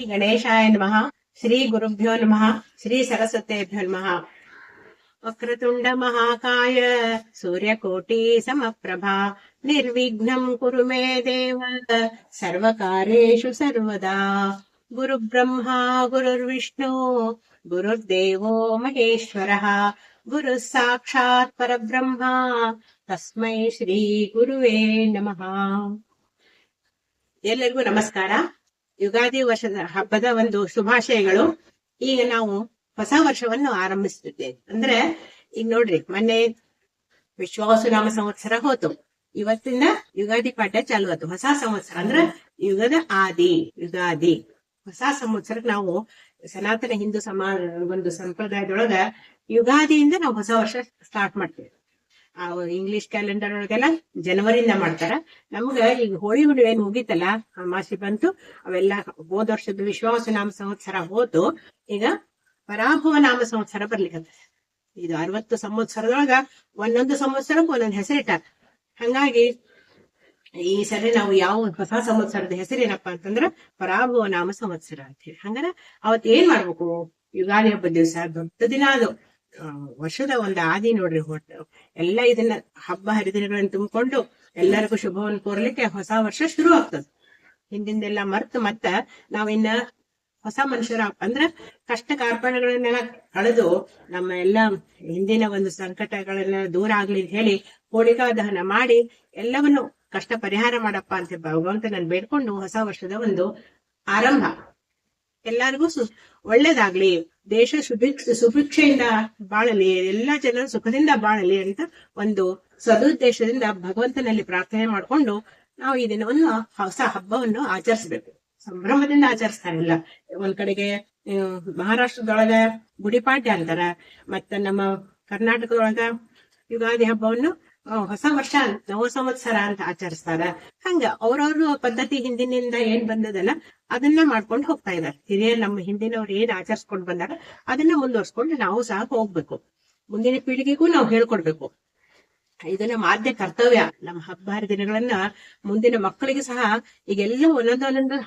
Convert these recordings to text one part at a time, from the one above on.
ಗಣೇಶಾಯ ನಮಃ. ಶ್ರೀ ಗುರುಭ್ಯೋ ನಮಃ. ಶ್ರೀ ಸರಸ್ವತೇಭ್ಯೋ ನಮಃ. ವಕ್ರತುಂಡ ಮಹಾಕಾಯ ಸೂರ್ಯಕೋಟಿ ಸಮಪ್ರಭಾ ನಿರ್ವಿಘ್ನಂ ಕುರು ಮೇ ದೇವ ಸರ್ವಕಾರ್ಯೇಷು ಸರ್ವದಾ. ಗುರುಬ್ರಹ್ಮ ಗುರುರ್ವಿಷ್ಣು ಗುರುರ್ದೇವೋ ಮಹೇಶ್ವರಃ ಗುರುಃ ಸಾಕ್ಷಾತ್ ಪರಬ್ರಹ್ಮ ತಸ್ಮೈ ಶ್ರೀ ಗುರುವೇ ನಮಃ. ಎಲ್ಲರಿಗೂ ನಮಸ್ಕಾರ. ಯುಗಾದಿ ವರ್ಷದ ಹಬ್ಬದ ಒಂದು ಶುಭಾಶಯಗಳು. ಈಗ ನಾವು ಹೊಸ ವರ್ಷವನ್ನು ಆರಂಭಿಸುತ್ತಿದ್ದೇವೆ. ಅಂದ್ರೆ ಈಗ ನೋಡ್ರಿ, ಮೊನ್ನೆ ವಿಶ್ವಾವಸುನಾಮ ಸಂವತ್ಸರ ಹೋತು. ಇವತ್ತಿಂದ ಯುಗಾದಿ ಪಾಠ ಚಾಲು ಆಯ್ತು. ಹೊಸ ಸಂವತ್ಸರ ಅಂದ್ರೆ ಯುಗದ ಆದಿ ಯುಗಾದಿ. ಹೊಸ ಸಂವತ್ಸರಕ್ಕೆ ನಾವು ಸನಾತನ ಹಿಂದೂ ಒಂದು ಸಂಪ್ರದಾಯದೊಳಗ ಯುಗಾದಿಯಿಂದ ನಾವು ಹೊಸ ವರ್ಷ ಸ್ಟಾರ್ಟ್ ಮಾಡ್ತೇವೆ. ಇಂಗ್ಲಿಷ್ ಕ್ಯಾಲೆಂಡರ್ ಒಳಗೆಲ್ಲ ಜನವರಿಯಿಂದ ಮಾಡ್ತಾರ. ನಮ್ಗ ಈಗ ಹೋಳಿ ಹುಣ್ಣಿಮೆ ಏನ್ ಮುಗೀತಲ್ಲ, ಅಮಾಸಿ ಬಂತು, ಅವೆಲ್ಲ ಹೋದ ವರ್ಷದ ವಿಶ್ವಾವಸುನಾಮ ಸಂವತ್ಸರ ಹೋತು. ಈಗ ಪರಾಭವ ನಾಮ ಸಂವತ್ಸರ ಬರ್ಲಿಕ್ಕೆ ಇದು 60 ಸಂವತ್ಸರದೊಳಗ ಒಂದೊಂದು ಸಂವತ್ಸರಕ್ಕೂ ಒಂದೊಂದು ಹೆಸರಿಟ್ಟಾರ. ಹಂಗಾಗಿ ಈ ಸರಿ ನಾವು ಯಾವ ಹೊಸ ಸಂವತ್ಸರದ ಹೆಸರೇನಪ್ಪಾ ಅಂತಂದ್ರ ಪರಾಭವ ನಾಮ ಸಂವತ್ಸರ ಅಂತ ಹೇಳಿ. ಹಂಗಾರ ಅವತ್ ಏನ್ ಮಾಡ್ಬೇಕು? ಯುಗಾದಿ ಹಬ್ಬದ ದಿವಸ ದೊಡ್ಡ ದಿನ ಅದು, ವರ್ಷದ ಒಂದು ಆದಿ ನೋಡ್ರಿ. ಎಲ್ಲ ಇದನ್ನ ಹಬ್ಬ ಹರಿದಿನಗಳನ್ನ ತುಂಬಿಕೊಂಡು ಎಲ್ಲರಿಗೂ ಶುಭವನ್ನು ಕೋರ್ಲಿಕ್ಕೆ ಹೊಸ ವರ್ಷ ಶುರು ಆಗ್ತದೆ. ಹಿಂದಿಂದೆಲ್ಲ ಮರ್ತು ಮತ್ತ ನಾವಿನ್ನ ಹೊಸ ಮನುಷ್ಯರ ಅಂದ್ರ ಕಷ್ಟ ಕಾರ್ಪಣ್ಯಗಳನ್ನೆಲ್ಲ ಕಳೆದು ನಮ್ಮ ಎಲ್ಲ ಹಿಂದಿನ ಒಂದು ಸಂಕಟಗಳನ್ನ ದೂರ ಆಗ್ಲಿ ಅಂತ ಹೇಳಿ ಹೋಳಿಕಾ ದಹನ ಮಾಡಿ ಎಲ್ಲವನ್ನು ಕಷ್ಟ ಪರಿಹಾರ ಮಾಡಪ್ಪ ಅಂತ ಭಗವಂತನನ್ನು ಬೇಡ್ಕೊಂಡು ಹೊಸ ವರ್ಷದ ಒಂದು ಆರಂಭ. ಎಲ್ಲರಿಗೂ ಒಳ್ಳೇದಾಗ್ಲಿ, ದೇಶ ಸುಭಿಕ್ಷೆಯಿಂದ ಬಾಳಲಿ, ಎಲ್ಲಾ ಜನರು ಸುಖದಿಂದ ಬಾಳಲಿ ಅಂತ ಒಂದು ಸದುದ್ದೇಶದಿಂದ ಭಗವಂತನಲ್ಲಿ ಪ್ರಾರ್ಥನೆ ಮಾಡ್ಕೊಂಡು ನಾವು ಈ ದಿನವನ್ನು ಹೊಸ ಹಬ್ಬವನ್ನು ಆಚರಿಸ್ಬೇಕು. ಸಂಭ್ರಮದಿಂದ ಆಚರಿಸ್ತಾರಿಲ್ಲ. ಒಂದ್ ಕಡೆಗೆ ಮಹಾರಾಷ್ಟ್ರದೊಳಗ ಗುಡಿಪಾಡ್ಯ ಅಂತಾರ, ಮತ್ತ ನಮ್ಮ ಕರ್ನಾಟಕದೊಳಗ ಯುಗಾದಿ ಹಬ್ಬವನ್ನು ಹೊಸ ವರ್ಷ ನವ ಸಂವತ್ಸರ ಅಂತ ಆಚರಿಸ್ತಾರ. ಹಂಗ ಅವ್ರವ್ರ ಪದ್ಧತಿ ಹಿಂದಿನಿಂದ ಏನ್ ಬಂದದಲ್ಲ ಅದನ್ನ ಮಾಡ್ಕೊಂಡು ಹೋಗ್ತಾ ಇದಾರೆ. ಹಿರಿಯರು ನಮ್ಮ ಹಿಂದಿನವ್ರು ಏನ್ ಆಚರಿಸ್ಕೊಂಡು ಬಂದಾರ ಅದನ್ನ ಮುಂದುವರ್ಸ್ಕೊಂಡು ನಾವು ಸಹ ಹೋಗ್ಬೇಕು. ಮುಂದಿನ ಪೀಳಿಗೆಗೂ ನಾವು ಹೇಳ್ಕೊಡ್ಬೇಕು. ಇದು ನಮ್ಮ ಆದ್ಯ ಕರ್ತವ್ಯ. ನಮ್ಮ ಹಬ್ಬ ಹರಿದಿನಗಳನ್ನ ಮುಂದಿನ ಮಕ್ಕಳಿಗೆ ಸಹ ಈಗೆಲ್ಲ ಒಂದೊಂದೊಂದೊಂದು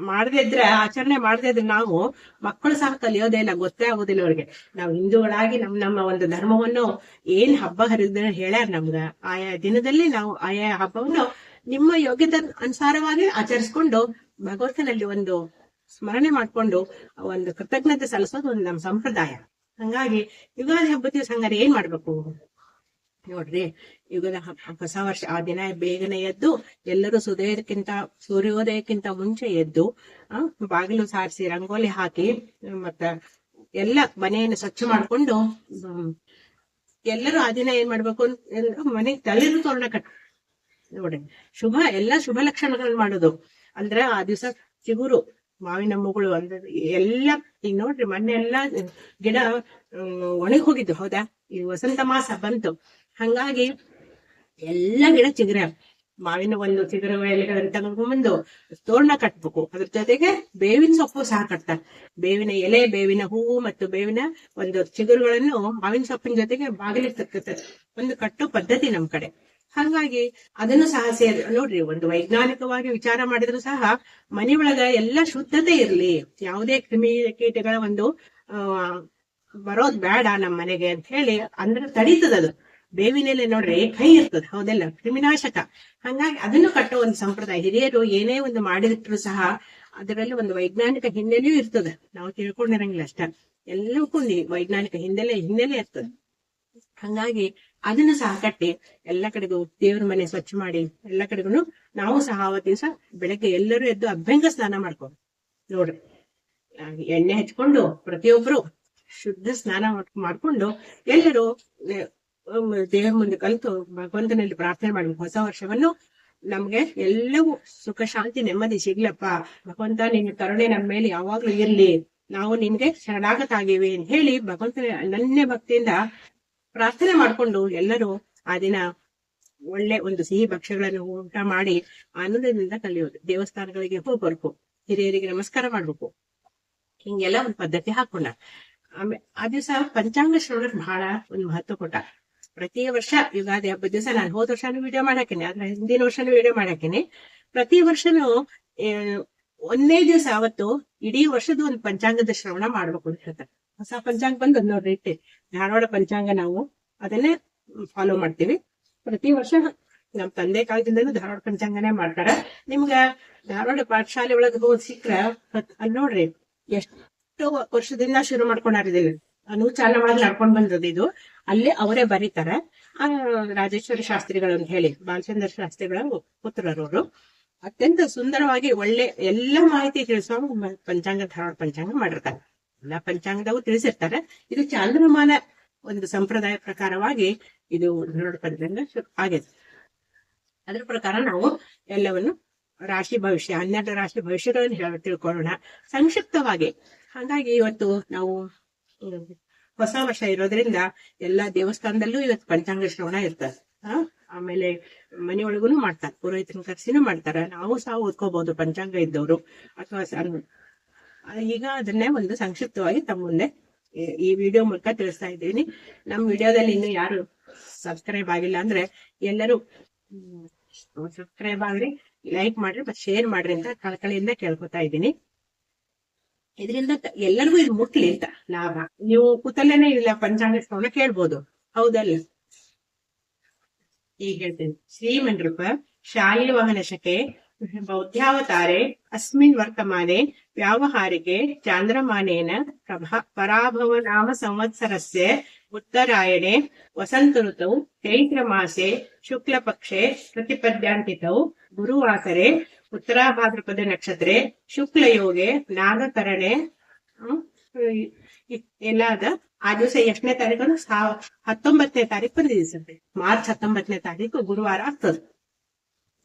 ಮಾಡದೇ ಇದ್ರೆ, ಆಚರಣೆ ಮಾಡದೇ ಇದ್ರೆ ನಾವು ಮಕ್ಕಳು ಸಹ ಕಲಿಯೋದೇ ಇಲ್ಲ, ಗೊತ್ತೇ ಆಗೋದಿಲ್ಲ ಅವ್ರಿಗೆ. ನಾವು ಹಿಂದೂಗಳಾಗಿ ನಮ್ಮ ಒಂದು ಧರ್ಮವನ್ನು ಏನ್ ಹಬ್ಬ ಹರಿದಿನ ಹೇಳ್ಯಾರ ನಮ್ಗ, ಆಯಾ ದಿನದಲ್ಲಿ ನಾವು ಆಯಾ ಹಬ್ಬವನ್ನು ನಿಮ್ಮ ಯೋಗ್ಯತೆ ಅನುಸಾರವಾಗಿ ಆಚರಿಸ್ಕೊಂಡು ಭಗವಂತನಲ್ಲಿ ಒಂದು ಸ್ಮರಣೆ ಮಾಡ್ಕೊಂಡು ಒಂದು ಕೃತಜ್ಞತೆ ಸಲ್ಲಿಸೋದು ಒಂದು ನಮ್ಮ ಸಂಪ್ರದಾಯ. ಹಂಗಾಗಿ ಯುಗಾದಿ ಹಬ್ಬದ ದಿವಸ ಹಂಗಾರೆ ಏನ್ ಮಾಡ್ಬೇಕು ನೋಡ್ರಿ. ಯುಗದ ಹೊಸ ವರ್ಷ ಆ ದಿನ ಬೇಗನೆ ಎದ್ದು ಎಲ್ಲರೂ ಸೂರ್ಯೋದಯಕ್ಕಿಂತ ಮುಂಚೆ ಎದ್ದು ಬಾಗಿಲು ಸಾರಿಸಿ ರಂಗೋಲಿ ಹಾಕಿ ಮತ್ತ ಎಲ್ಲ ಮನೆಯನ್ನು ಸ್ವಚ್ಛ ಮಾಡ್ಕೊಂಡು ಎಲ್ಲರೂ ಆ ದಿನ ಏನ್ ಮಾಡ್ಬೇಕು, ಮನೆಗೆ ತಳಿರು ತೋರಣ ಕಟ್ಟ ನೋಡ್ರಿ. ಎಲ್ಲಾ ಶುಭ ಲಕ್ಷಣಗಳನ್ನ ಮಾಡೋದು ಅಂದ್ರೆ ಆ ದಿವಸ ಚಿಗುರು ಮಾವಿನ ಹಣ್ಣುಗಳು ಅಂದ್ರೆ ಎಲ್ಲ ಈಗ ನೋಡ್ರಿ, ಮೊನ್ನೆ ಎಲ್ಲಾ ಗಿಡ ಒಣಗಿ ಹೋಗಿದ್ದು ಹೌದಾ. ಈ ವಸಂತ ಮಾಸ ಬಂತು, ಹಂಗಾಗಿ ಎಲ್ಲಾ ಗಿಡ ಚಿಗುರ ಮಾವಿನ ಒಂದು ಚಿಗುರ ಎಲೆಗಳನ್ನ ತಗೊಂಡ್ಬಂದು ತೋರಣ ಕಟ್ಬೇಕು. ಅದ್ರ ಜೊತೆಗೆ ಬೇವಿನ ಸೊಪ್ಪು ಸಹ ಕಟ್ತಾರೆ. ಬೇವಿನ ಎಲೆ, ಬೇವಿನ ಹೂವು ಮತ್ತು ಬೇವಿನ ಒಂದು ಚಿಗುರುಗಳನ್ನು ಮಾವಿನ ಸೊಪ್ಪಿನ ಜೊತೆಗೆ ಬಾಗಿಲಿರ್ತಕ್ಕಂಥ ಒಂದು ಕಟ್ಟೋ ಪದ್ಧತಿ ನಮ್ ಕಡೆ. ಹಾಗಾಗಿ ಅದನ್ನು ಸಹ ನೋಡ್ರಿ, ಒಂದು ವೈಜ್ಞಾನಿಕವಾಗಿ ವಿಚಾರ ಮಾಡಿದ್ರು ಸಹ ಮನೆ ಒಳಗ ಎಲ್ಲ ಶುದ್ಧತೆ ಇರ್ಲಿ, ಯಾವುದೇ ಕ್ರಿಮಿ ಕೀಟಗಳ ಒಂದು ಬರೋದ್ ಬೇಡ ನಮ್ಮ ಮನೆಗೆ ಅಂತ ಹೇಳಿ ಅಂದ್ರೆ ತಡೀತದದು. ಬೇವಿನೆಲೆ ನೋಡ್ರಿ ಕೈ ಇರ್ತದ ಹೌದಲ್ಲ, ಕ್ರಿಮಿನಾಶಕ. ಹಂಗಾಗಿ ಅದನ್ನು ಕಟ್ಟೋ ಒಂದು ಸಂಪ್ರದಾಯ. ಹಿರಿಯರು ಏನೇ ಒಂದು ಮಾಡಿದ್ರು ಸಹ ಅದರಲ್ಲಿ ಒಂದು ವೈಜ್ಞಾನಿಕ ಹಿನ್ನೆಲೆಯೂ ಇರ್ತದೆ. ನಾವು ತಿಳ್ಕೊಂಡಿರಂಗಿಲ್ಲ ಅಷ್ಟ, ಎಲ್ಲಕ್ಕೂ ವೈಜ್ಞಾನಿಕ ಹಿನ್ನೆಲೆ ಇರ್ತದೆ. ಹಂಗಾಗಿ ಅದನ್ನು ಸಹ ಕಟ್ಟಿ ಎಲ್ಲ ಕಡೆಗೂ ದೇವ್ರ ಮನೆ ಸ್ವಚ್ಛ ಮಾಡಿ ಎಲ್ಲ ಕಡೆಗೂ ನಾವು ಸಹ ಅವತ್ತು ದಿವಸ ಬೆಳಗ್ಗೆ ಎಲ್ಲರೂ ಎದ್ದು ಅಭ್ಯಂಗ ಸ್ನಾನ ಮಾಡ್ಕೊಂಡು ನೋಡ್ರಿ, ಎಣ್ಣೆ ಹಚ್ಕೊಂಡು ಪ್ರತಿಯೊಬ್ರು ಶುದ್ಧ ಸ್ನಾನ ಮಾಡ್ಕೊಂಡು ಎಲ್ಲರೂ ದೇವರ ಮುಂದೆ ಕಲಿತು ಭಗವಂತನಲ್ಲಿ ಪ್ರಾರ್ಥನೆ ಮಾಡ್ಬೇಕು. ಹೊಸ ವರ್ಷವನ್ನು ನಮ್ಗೆ ಎಲ್ಲವೂ ಸುಖ ಶಾಂತಿ ನೆಮ್ಮದಿ ಸಿಗ್ಲಪ್ಪ ಭಗವಂತ, ನಿನ್ನ ಕರುಣೆ ನಮ್ಮ ಮೇಲೆ ಯಾವಾಗ್ಲೂ ಇರ್ಲಿ, ನಾವು ನಿನ್ಗೆ ಶರಣಾಗತಾಗಿವಿ ಅಂತ ಹೇಳಿ ಭಗವಂತನ ಅನನ್ಯ ಭಕ್ತಿಯಿಂದ ಪ್ರಾರ್ಥನೆ ಮಾಡ್ಕೊಂಡು ಎಲ್ಲರೂ ಆ ದಿನ ಒಳ್ಳೆ ಒಂದು ಸಿಹಿ ಭಕ್ಷ್ಯಗಳನ್ನು ಊಟ ಮಾಡಿ ಆನಂದದಿಂದ ಕಲಿಯೋದು. ದೇವಸ್ಥಾನಗಳಿಗೆ ಹೋಗ್ಬರ್ಬೇಕು, ಹಿರಿಯರಿಗೆ ನಮಸ್ಕಾರ ಮಾಡ್ಬೇಕು. ಹಿಂಗೆಲ್ಲ ಒಂದು ಪದ್ಧತಿ ಹಾಕೊಂಡ. ಆಮೇಲೆ ಆ ದಿವಸ ಪಂಚಾಂಗ ಶ್ರವಣಕ್ಕೆ ಬಹಳ ಒಂದು ಮಹತ್ವ ಕೊಟ್ಟ. ಪ್ರತಿ ವರ್ಷ ಯುಗಾದಿ ಹಬ್ಬದ ದಿವಸ ನಾನು ಹೋದ ವರ್ಷನೂ ವಿಡಿಯೋ ಮಾಡಾಕಿನಿ, ಆದ್ರೆ ಹಿಂದಿನ ವರ್ಷನೂ ವಿಡಿಯೋ ಮಾಡಾಕಿನಿ. ಪ್ರತಿ ವರ್ಷನೂ ಒಂದೇ ದಿವಸ ಅವತ್ತು ಇಡೀ ವರ್ಷದ ಒಂದು ಪಂಚಾಂಗದ ಶ್ರವಣ ಮಾಡ್ಬೇಕು ಅಂತ ಹೇಳ್ತಾರೆ. ಹೊಸ ಪಂಚಾಂಗ ಬಂದದ್ ನೋಡ್ರಿ ಇಟ್ಟೆ ಧಾರವಾಡ ಪಂಚಾಂಗ. ನಾವು ಅದನ್ನೇ ಫಾಲೋ ಮಾಡ್ತೀವಿ ಪ್ರತಿ ವರ್ಷ. ನಮ್ ತಂದೆ ಕಾಲದಿಂದನೂ ಧಾರವಾಡ ಪಂಚಾಂಗನೇ ಮಾಡ್ತಾರ. ನಿಮ್ಗ ಧಾರವಾಡ ಪಾಠಶಾಲೆ ಒಳಗೆ ಹೋದ್ ಸಿಕ್ಕ್ರ ಅಲ್ಲಿ ನೋಡ್ರಿ ಎಷ್ಟು ವರ್ಷದಿಂದ ಶುರು ಮಾಡ್ಕೊಂಡಾರಿದಿಲ್ಲ. ಅನುಚಾನವಾಗಿ ನಡ್ಕೊಂಡ್ ಬಂದದ್ದು ಇದು. ಅಲ್ಲಿ ಅವರೇ ಬರೀತಾರ. ರಾಜೇಶ್ವರಿ ಶಾಸ್ತ್ರಿಗಳು ಅಂತ ಹೇಳಿ ಬಾಲಚಂದ್ರ ಶಾಸ್ತ್ರಿಗಳ ಪುತ್ರರವರು ಅತ್ಯಂತ ಸುಂದರವಾಗಿ ಒಳ್ಳೆ ಎಲ್ಲ ಮಾಹಿತಿ ತಿಳಿಸುವ ಪಂಚಾಂಗ ಧಾರವಾಡ ಪಂಚಾಂಗ ಮಾಡಿರ್ತಾರೆ. ಎಲ್ಲಾ ಪಂಚಾಂಗದಾಗೂ ತಿಳಿಸಿರ್ತಾರೆ. ಇದು ಚಾಂದ್ರಮಾನ ಒಂದು ಸಂಪ್ರದಾಯ ಪ್ರಕಾರವಾಗಿ ಇದು ಧಾರವಾಡ ಪಂಚಾಂಗ ಆಗಿದೆ. ಅದ್ರ ಪ್ರಕಾರ ನಾವು ಎಲ್ಲವನ್ನು ರಾಶಿ ಭವಿಷ್ಯ 12 ರಾಶಿ ಭವಿಷ್ಯಗಳನ್ನು ತಿಳ್ಕೊಳ್ಳೋಣ ಸಂಕ್ಷಿಪ್ತವಾಗಿ. ಹಾಗಾಗಿ ಇವತ್ತು ನಾವು ಹೊಸ ವರ್ಷ ಇರೋದ್ರಿಂದ ಎಲ್ಲಾ ದೇವಸ್ಥಾನದಲ್ಲೂ ಇವತ್ತು ಪಂಚಾಂಗ ಶ್ರವಣ ಇರ್ತಾರೆ. ಆಮೇಲೆ ಮನೆಯೊಳಗುನು ಮಾಡ್ತಾರೆ, ಪುರೋಹಿತನ ಕರ್ಸಿನೂ ಮಾಡ್ತಾರ. ನಾವು ಸಹ ಓದ್ಕೋಬಹುದು ಪಂಚಾಂಗ ಇದ್ದವರು. ಅಥವಾ ಈಗ ಅದನ್ನೇ ಒಂದು ಸಂಕ್ಷಿಪ್ತವಾಗಿ ತಮ್ಮ ಮುಂದೆ ಈ ವಿಡಿಯೋ ಮೂಲಕ ತಿಳಿಸ್ತಾ ಇದ್ದೀನಿ. ನಮ್ ವಿಡಿಯೋದಲ್ಲಿ ಇನ್ನು ಯಾರು ಸಬ್ಸ್ಕ್ರೈಬ್ ಆಗಿಲ್ಲ ಅಂದ್ರೆ ಎಲ್ಲರೂ ಸಬ್ಸ್ಕ್ರೈಬ್ ಆಗ್ರಿ, ಲೈಕ್ ಮಾಡ್ರಿ, ಮತ್ತೆ ಶೇರ್ ಮಾಡ್ರಿ ಅಂತ ಕಳಕಳಿಯಿಂದ ಕೇಳ್ಕೊತಾ ಇದ್ದೀನಿ. ಇದರಿಂದ ಎಲ್ಲರಿಗೂ ಇದು ಮುಟ್ಲಿ ಅಂತ ಲಾಭ. ನೀವು ಕೂತಲ್ಲೇನೆ ಇಲ್ಲ ಪಂಚಾಂಗ ಶ್ರವಣ ಕೇಳ್ಬೋದು, ಹೌದಲ್ಲ? ಈಗ ಹೇಳ್ತೇನೆ. ಶ್ರೀಮಂಡ್ರೂಪ ಶಾಲಿವಾಹನ ಶಕೆ ಬೌದ್ಧಾವತಾರೆ ಅಸ್ಮಿನ್ ವರ್ತಮಾನೆ ವ್ಯಾವಹಾರಿಕೆ ಚಾಂದ್ರಮಾನೇನ ಪರಾಭವ ನಾಮ ಸಂವತ್ಸರಸ್ಯ ಉತ್ತರಾಯಣೆ ವಸಂತ ಋತೌ ಚೈತ್ರ ಮಾಸೆ ಶುಕ್ಲ ಪಕ್ಷೆ ಪ್ರತಿಪದ್ಯಾಂತಿತೌ ಗುರುವಾಸರೆ ಉತ್ತರಾಭಾದ್ರಪದ ನಕ್ಷತ್ರೆ ಶುಕ್ಲ ಯೋಗೆ ನಾಗಕರಣೆ ಎಲ್ಲ ಅದ. ಆ ದಿವಸ ಎಷ್ಟನೇ ತಾರೀಕು? 19ನೇ ತಾರೀಕು ಬಂದಿದೆ. ಮಾರ್ಚ್ 19ನೇ ತಾರೀಕು ಗುರುವಾರ ಆಗ್ತದೆ.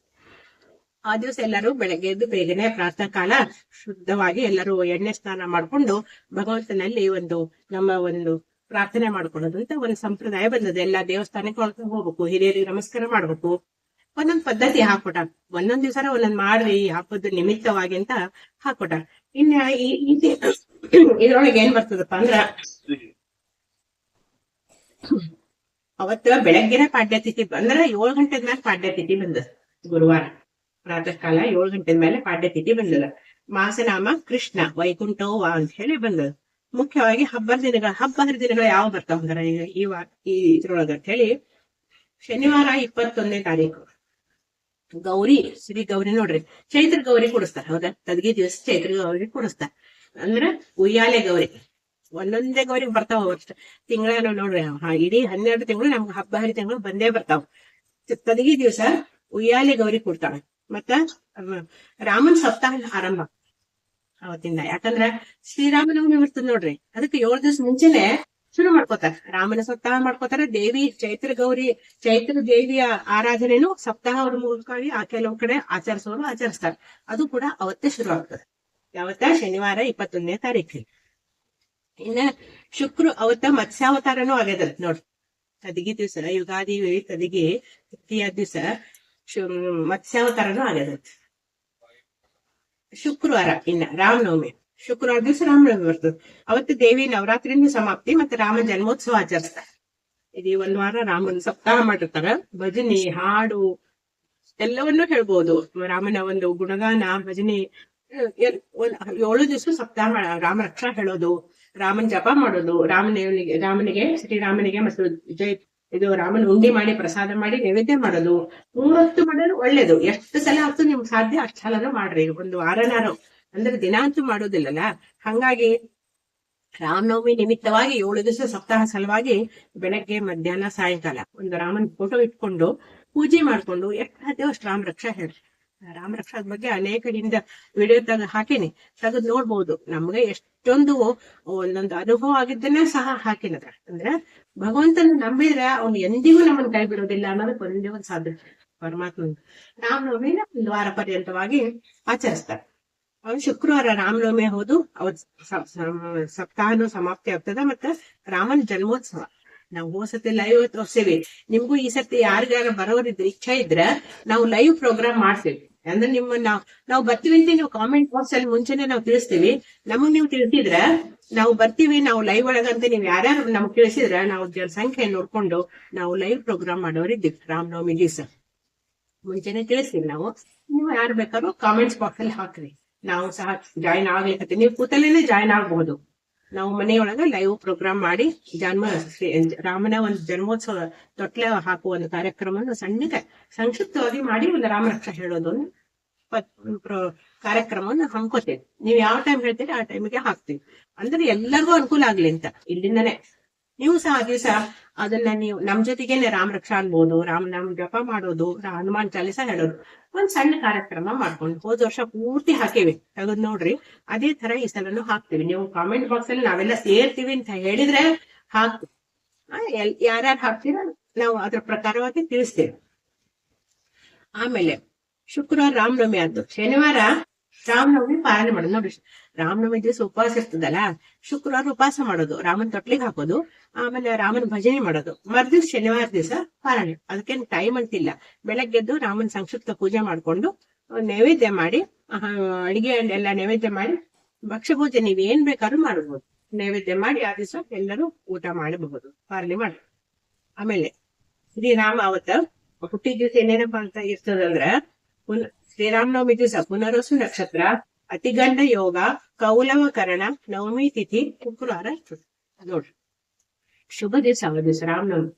ಆ ದಿವಸ ಎಲ್ಲರೂ ಬೆಳಗ್ಗೆ ಎದ್ದು ಬೇಗನೆ ಪ್ರಾತಃ ಕಾಲ ಶುದ್ಧವಾಗಿ ಎಲ್ಲರೂ ಎಣ್ಣೆ ಸ್ನಾನ ಮಾಡ್ಕೊಂಡು ಭಗವಂತನಲ್ಲಿ ನಮ್ಮ ಪ್ರಾರ್ಥನೆ ಮಾಡ್ಕೊಳ್ಳೋದು ಅಂತ ಒಂದು ಸಂಪ್ರದಾಯ ಬಂದದ. ಎಲ್ಲಾ ದೇವಸ್ಥಾನಕ್ಕೆ ಹೋಗ್ಬೇಕು, ಹಿರಿಯರಿಗೆ ನಮಸ್ಕಾರ ಮಾಡ್ಬೇಕು. ಒಂದೊಂದ್ ಪದ್ಧತಿ ಹಾಕೊಟ. ಒಂದೊಂದ್ ದಿವಸ ಒಂದೊಂದ್ ಮಾಡ್ರಿ ಹಬ್ಬದ ನಿಮಿತ್ತವಾಗಿ ಅಂತ ಹಾಕೊಟ. ಇನ್ನ ಇದ್ರೊಳಗೆ ಏನ್ ಬರ್ತದಪ್ಪ ಅಂದ್ರ, ಅವತ್ತ ಬೆಳಗ್ಗೆನೆ ಪಾಡ್ಯತಿಥಿ ಅಂದ್ರೆ 7 ಗಂಟೆ ಮೇಲೆ ಪಾಡ್ಯತಿಥಿ ಬಂದದ. ಗುರುವಾರ ಪ್ರಾತಃ ಕಾಲ 7 ಗಂಟೆ ಮೇಲೆ ಪಾಡ್ಯತಿಥಿ ಬಂದದ. ಮಾಸನಾಮ ಕೃಷ್ಣ ವೈಕುಂಠೋವ ಅಂತ ಹೇಳಿ ಬಂದದ. ಮುಖ್ಯವಾಗಿ ಹಬ್ಬ ಹರಿದಿನಗಳು ಯಾವ ಬರ್ತಾವ ಅಂದ್ರೆ ಈ ಇದ್ರೊಳಗ ಅಂತ ಹೇಳಿ, ಶನಿವಾರ 21ನೇ ತಾರೀಕು ಗೌರಿ, ಶ್ರೀ ಗೌರಿ ನೋಡ್ರಿ, ಚೈತ್ರ ಗೌರಿ ಕೂಡಿಸ್ತಾರ. ಹೌದಾ? ತದ್ಗಿ ದಿವಸ ಚೈತ್ರ ಗೌರಿ ಕೂಡಿಸ್ತಾರ. ಅಂದ್ರ ಉಯ್ಯಾಲೆ ಗೌರಿ ಒಂದೊಂದೇ ಗೌರಿಗೆ ಬರ್ತಾವ. ತಿಂಗಳ ನೋಡ್ರಿ, ಇಡೀ 12 ತಿಂಗಳು ನಮ್ಗೆ ಹಬ್ಬ ಹರಿ ತಿಂಗಳು ಬಂದೇ ಬರ್ತಾವ. ತದಗಿ ದಿವಸ ಉಯ್ಯಾಲೆ ಗೌರಿ ಕೊಡ್ತಾಳ. ಮತ್ತ ರಾಮನ್ ಸಪ್ತಾಹ ಆರಂಭ ಅವತ್ತಿಂದ. ಯಾಕಂದ್ರ ಶ್ರೀರಾಮನವಮಿ ಬರ್ತದ ನೋಡ್ರಿ, ಅದಕ್ಕೆ 7 ದಿವಸ ಮುಂಚೆನೆ ಶುರು ಮಾಡ್ಕೋತಾರ. ರಾಮನ ಸಪ್ತಾಹ ಮಾಡ್ಕೋತಾರ. ದೇವಿ ಚೈತ್ರ ದೇವಿಯ ಆರಾಧನೆನು ಸಪ್ತಾಹ ಅವ್ರ ಮೂಲಕವಾಗಿ ಕೆಲವು ಕಡೆ ಆಚರಿಸ್ತಾರ. ಅದು ಕೂಡ ಅವತ್ತೇ ಶುರು ಆಗ್ತದೆ. ಯಾವತ್ತ? ಶನಿವಾರ 21ನೇ ತಾರೀಕಿಗೆ. ಇನ್ನ ಶುಕ್ರ ಅವತ್ತ ಮತ್ಸ್ಯಾವತಾರನೂ ಆಗ್ಯದ ನೋಡ್ರಿ. ತದಿಗಿ ದಿವಸ ಯುಗಾದಿ ತದಿಗಿ ತೃತೀಯ ದಿವಸ ಮತ್ಸ್ಯಾವತಾರನೂ ಆಗ್ಯದ. ಶುಕ್ರವಾರ ಇನ್ನ ರಾಮನವಮಿ, ಶುಕ್ರವಾರ ದಿವಸ ರಾಮನವಮಿ ಬರ್ತದೆ. ಅವತ್ತು ದೇವಿ ನವರಾತ್ರಿನೂ ಸಮಾಪ್ತಿ, ಮತ್ತೆ ರಾಮ ಜನ್ಮೋತ್ಸವ ಆಚರಿಸ್ತಾರೆ. ಇದು 1 ವಾರ ರಾಮನ ಸಪ್ತಾಹ ಮಾಡಿರ್ತಾರ. ಭಜನೆ, ಹಾಡು ಎಲ್ಲವನ್ನೂ ಹೇಳ್ಬೋದು. ರಾಮನ ಒಂದು ಗುಣಗಾನ, ಭಜನೆ 7 ದಿವಸ ಸಪ್ತಾಹ ರಾಮ ರಕ್ಷಾ ಹೇಳೋದು, ರಾಮನ್ ಜಪ ಮಾಡೋದು, ರಾಮನಿಗೆ ಶ್ರೀರಾಮನಿಗೆ ಮತ್ತು ರಾಮನ ಉಂಡಿ ಮಾಡಿ ಪ್ರಸಾದ ಮಾಡಿ ನೈವೇದ್ಯ ಮಾಡೋದು. 3 ಹೊತ್ತು ಮಾಡೋದು ಒಳ್ಳೇದು. ಎಷ್ಟು ಸಲ ಆಗ್ತದೆ ನಿಮ್ಗೆ ಸಾಧ್ಯ ಅಷ್ಟು ಸಲನೂ ಮಾಡ್ರಿ. 1 ವಾರನಾರು ಅಂದ್ರೆ ದಿನ ಅಂತೂ ಮಾಡೋದಿಲ್ಲಲ್ಲ. ಹಂಗಾಗಿ ರಾಮನವಮಿ ನಿಮಿತ್ತವಾಗಿ 7 ದಿವಸ ಸಪ್ತಾಹ ಸಲುವಾಗಿ ಬೆಳಗ್ಗೆ ಮಧ್ಯಾಹ್ನ ಸಾಯಂಕಾಲ ಒಂದು ರಾಮನ ಫೋಟೋ ಇಟ್ಕೊಂಡು ಪೂಜೆ ಮಾಡ್ಕೊಂಡು ಎಷ್ಟು ಸಾಧ್ಯ ಅಷ್ಟು ರಾಮ ರಕ್ಷಾ ಹೇಳ್ರಿ. ರಾಮ ರಕ್ಷಾದ ಬಗ್ಗೆ ಅನೇಕ ಹಿಂದ ವಿಡಿಯೋ ಹಾಕೀನಿ, ತೆಗೆದು ನೋಡ್ಬೋದು. ನಮ್ಗೆ ಎಷ್ಟೊಂದು ಒಂದೊಂದು ಅನುಭವ ಆಗಿದ್ದನ್ನೇ ಸಹ ಹಾಕಿನದ್ರ. ಅಂದ್ರೆ ಭಗವಂತನ ನಂಬಿದ್ರೆ ಅವ್ನು ಎಂದಿಗೂ ನಮ್ಮನ್ನ ಕೈ ಬಿಡೋದಿಲ್ಲ ಅನ್ನೋದಕ್ಕೆ ಒಂದೇ ಒಂದು ಸಾಧ್ಯ. ಪರಮಾತ್ಮನ ರಾಮನವಮಿನ 1 ವಾರ ಪರ್ಯಂತವಾಗಿ ಆಚರಿಸ್ತಾರೆ. ಅವ್ನು ಶುಕ್ರವಾರ ರಾಮನವಮಿ ಹೋದು ಅವತ್ ಸಪ್ತಾಹನು ಸಮಾಪ್ತಿ ಆಗ್ತದ. ಮತ್ತೆ ರಾಮನ ಜನ್ಮೋತ್ಸವ ನಾವು ಹೋಸತಿ ಲೈವ್ ತೋರ್ಸೇವಿ. ನಿಮ್ಗೂ ಈ ಸರ್ತಿ ಯಾರಿಗಾರ ಬರೋರಿದ್ರೆ ಇಚ್ಛೆ ಇದ್ರೆ ನಾವು ಲೈವ್ ಪ್ರೋಗ್ರಾಮ್ ಮಾಡ್ತೀವಿ. ಅಂದ್ರೆ ನಾವು ಬರ್ತೀವಿ ಅಂತ ನೀವು ಕಾಮೆಂಟ್ ಬಾಕ್ಸ್ ಅಲ್ಲಿ ಮುಂಚೆನೆ ನಾವು ತಿಳಿಸ್ತೀವಿ. ನಮಗ್ ನೀವು ತಿಳಿಸಿದ್ರ ನಾವು ಬರ್ತೀವಿ, ನಾವು ಲೈವ್ ಒಳಗಂತ ನೀವು ಯಾರ್ಯಾರು ನಮ್ಗೆ ತಿಳಿಸಿದ್ರ ನಾವು ಜನಸಂಖ್ಯೆ ನೋಡ್ಕೊಂಡು ನಾವು ಲೈವ್ ಪ್ರೋಗ್ರಾಮ್ ಮಾಡೋರಿದ್ದೀವಿ. ರಾಮನವಮಿ ದಿವಸ ಮುಂಚೆನೆ ತಿಳಿಸ್ತೀವಿ ನಾವು. ನೀವು ಯಾರು ಬೇಕಾದ್ರೂ ಕಾಮೆಂಟ್ಸ್ ಬಾಕ್ಸ್ ಅಲ್ಲಿ ಹಾಕ್ರಿ. ನಾವು ಸಹ ಜಾಯಿನ್ ಆಗ್ಲಿಕ್ಕೆ ನೀವು ಕೂತಲ್ಲೇನೆ ಜಾಯಿನ್ ಆಗ್ಬಹುದು. ನಾವು ಮನೆಯೊಳಗ ಲೈವ್ ಪ್ರೋಗ್ರಾಮ್ ಮಾಡಿ ರಾಮನ ಒಂದು ಜನ್ಮೋತ್ಸವ ತೊಟ್ಲೆ ಹಾಕುವ ಒಂದು ಕಾರ್ಯಕ್ರಮವನ್ನು ಸಂಕ್ಷಿಪ್ತವಾಗಿ ಮಾಡಿ ಒಂದು ರಾಮರಕ್ಷಾ ಹೇಳೋದು ಕಾರ್ಯಕ್ರಮವನ್ನು ಹಮ್ಕೋತೇವೆ. ನೀವು ಯಾವ ಟೈಮ್ ಹೇಳ್ತೀರಿ ಆ ಟೈಮಿಗೆ ಹಾಕ್ತೀವಿ. ಅಂದ್ರೆ ಎಲ್ಲರಿಗೂ ಅನುಕೂಲ ಆಗ್ಲಿ ಅಂತ ಇಲ್ಲಿಂದನೇ ನೀವು ಸಹ ದಿವಸ ಅದನ್ನ ನೀವು ನಮ್ ಜೊತೆಗೇನೆ ರಾಮ ರಕ್ಷಾ ಅನ್ಬೋದು, ರಾಮನಾಮ ಜಪ ಮಾಡೋದು, ಹನುಮಾನ್ ಚಾಲಿಸ ಹೇಳೋದು, ಒಂದ್ ಸಣ್ಣ ಕಾರ್ಯಕ್ರಮ ಮಾಡ್ಕೊಂಡು ಹೋದ ವರ್ಷ ಪೂರ್ತಿ ಹಾಕೇವಿ, ತೆಗೆದ್ ನೋಡ್ರಿ. ಅದೇ ತರ ಈ ಸಲನು ಹಾಕ್ತಿವಿ. ನೀವು ಕಾಮೆಂಟ್ ಬಾಕ್ಸ್ ಅಲ್ಲಿ ನಾವೆಲ್ಲ ಸೇರ್ತೀವಿ ಅಂತ ಹೇಳಿದ್ರೆ ಹಾಕ್ತಿವಿ. ಯಾರ್ಯಾರು ಹಾಕ್ತೀರ ನಾವು ಅದ್ರ ಪ್ರಕಾರವಾಗಿ ತಿಳಿಸ್ತೇವೆ. ಆಮೇಲೆ ಶುಕ್ರವಾರ ರಾಮನವಮಿ ಆಯ್ತು, ಶನಿವಾರ ರಾಮನವಮಿ ಪಾಲನೆ ಮಾಡೋದು. ನೋಡ್ರಿ, ರಾಮನವಮಿ ದಿವಸ ಉಪವಾಸ ಇರ್ತದಲ್ಲ, ಶುಕ್ರವಾರ ಉಪವಾಸ ಮಾಡೋದು, ರಾಮನ್ ತೊಟ್ಲಿಗೆ ಹಾಕೋದು, ಆಮೇಲೆ ರಾಮನ ಭಜನೆ ಮಾಡೋದು. ಮರ್ದಿವ್ಸ ಶನಿವಾರ ದಿವಸ ಪಾಲನೆ. ಅದಕ್ಕೇನು ಟೈಮ್ ಅಂತಿಲ್ಲ. ಬೆಳಗ್ಗೆದ್ದು ರಾಮನ್ ಸಂಕ್ಷಿಪ್ತ ಪೂಜೆ ಮಾಡ್ಕೊಂಡು ನೈವೇದ್ಯ ಮಾಡಿ, ಅಡಿಗೆ ಎಲ್ಲ ನೈವೇದ್ಯ ಮಾಡಿ, ಭಕ್ಷ್ಯ ಪೂಜೆ ನೀವ್ ಏನ್ ಬೇಕಾದ್ರೂ ಮಾಡಬಹುದು. ನೈವೇದ್ಯ ಮಾಡಿ ಆ ದಿವಸ ಎಲ್ಲರೂ ಊಟ ಮಾಡಬಹುದು, ಪಾಲನೆ ಮಾಡಿ. ಆಮೇಲೆ ಶ್ರೀರಾಮ ಅವತ್ತ ಹುಟ್ಟಿದ ದಿವಸ ಏನೇನಪ್ಪ ಅಂತ ಇರ್ತದಂದ್ರ, ಶ್ರೀರಾಮನವಮಿ ದಿವಸ ಪುನರ್ವಸು ನಕ್ಷತ್ರ, ಅತಿಗಂಡ ಯೋಗ, ಕೌಲವ ಕರಣ, ನವಮಿ ತಿಥಿ ಶುಕ್ರವಾರ ಇರ್ತದೆ. ನೋಡ್ರಿ, ಶುಭ ದಿವಸ ಅವ ದಿವಸ ರಾಮನವಮಿ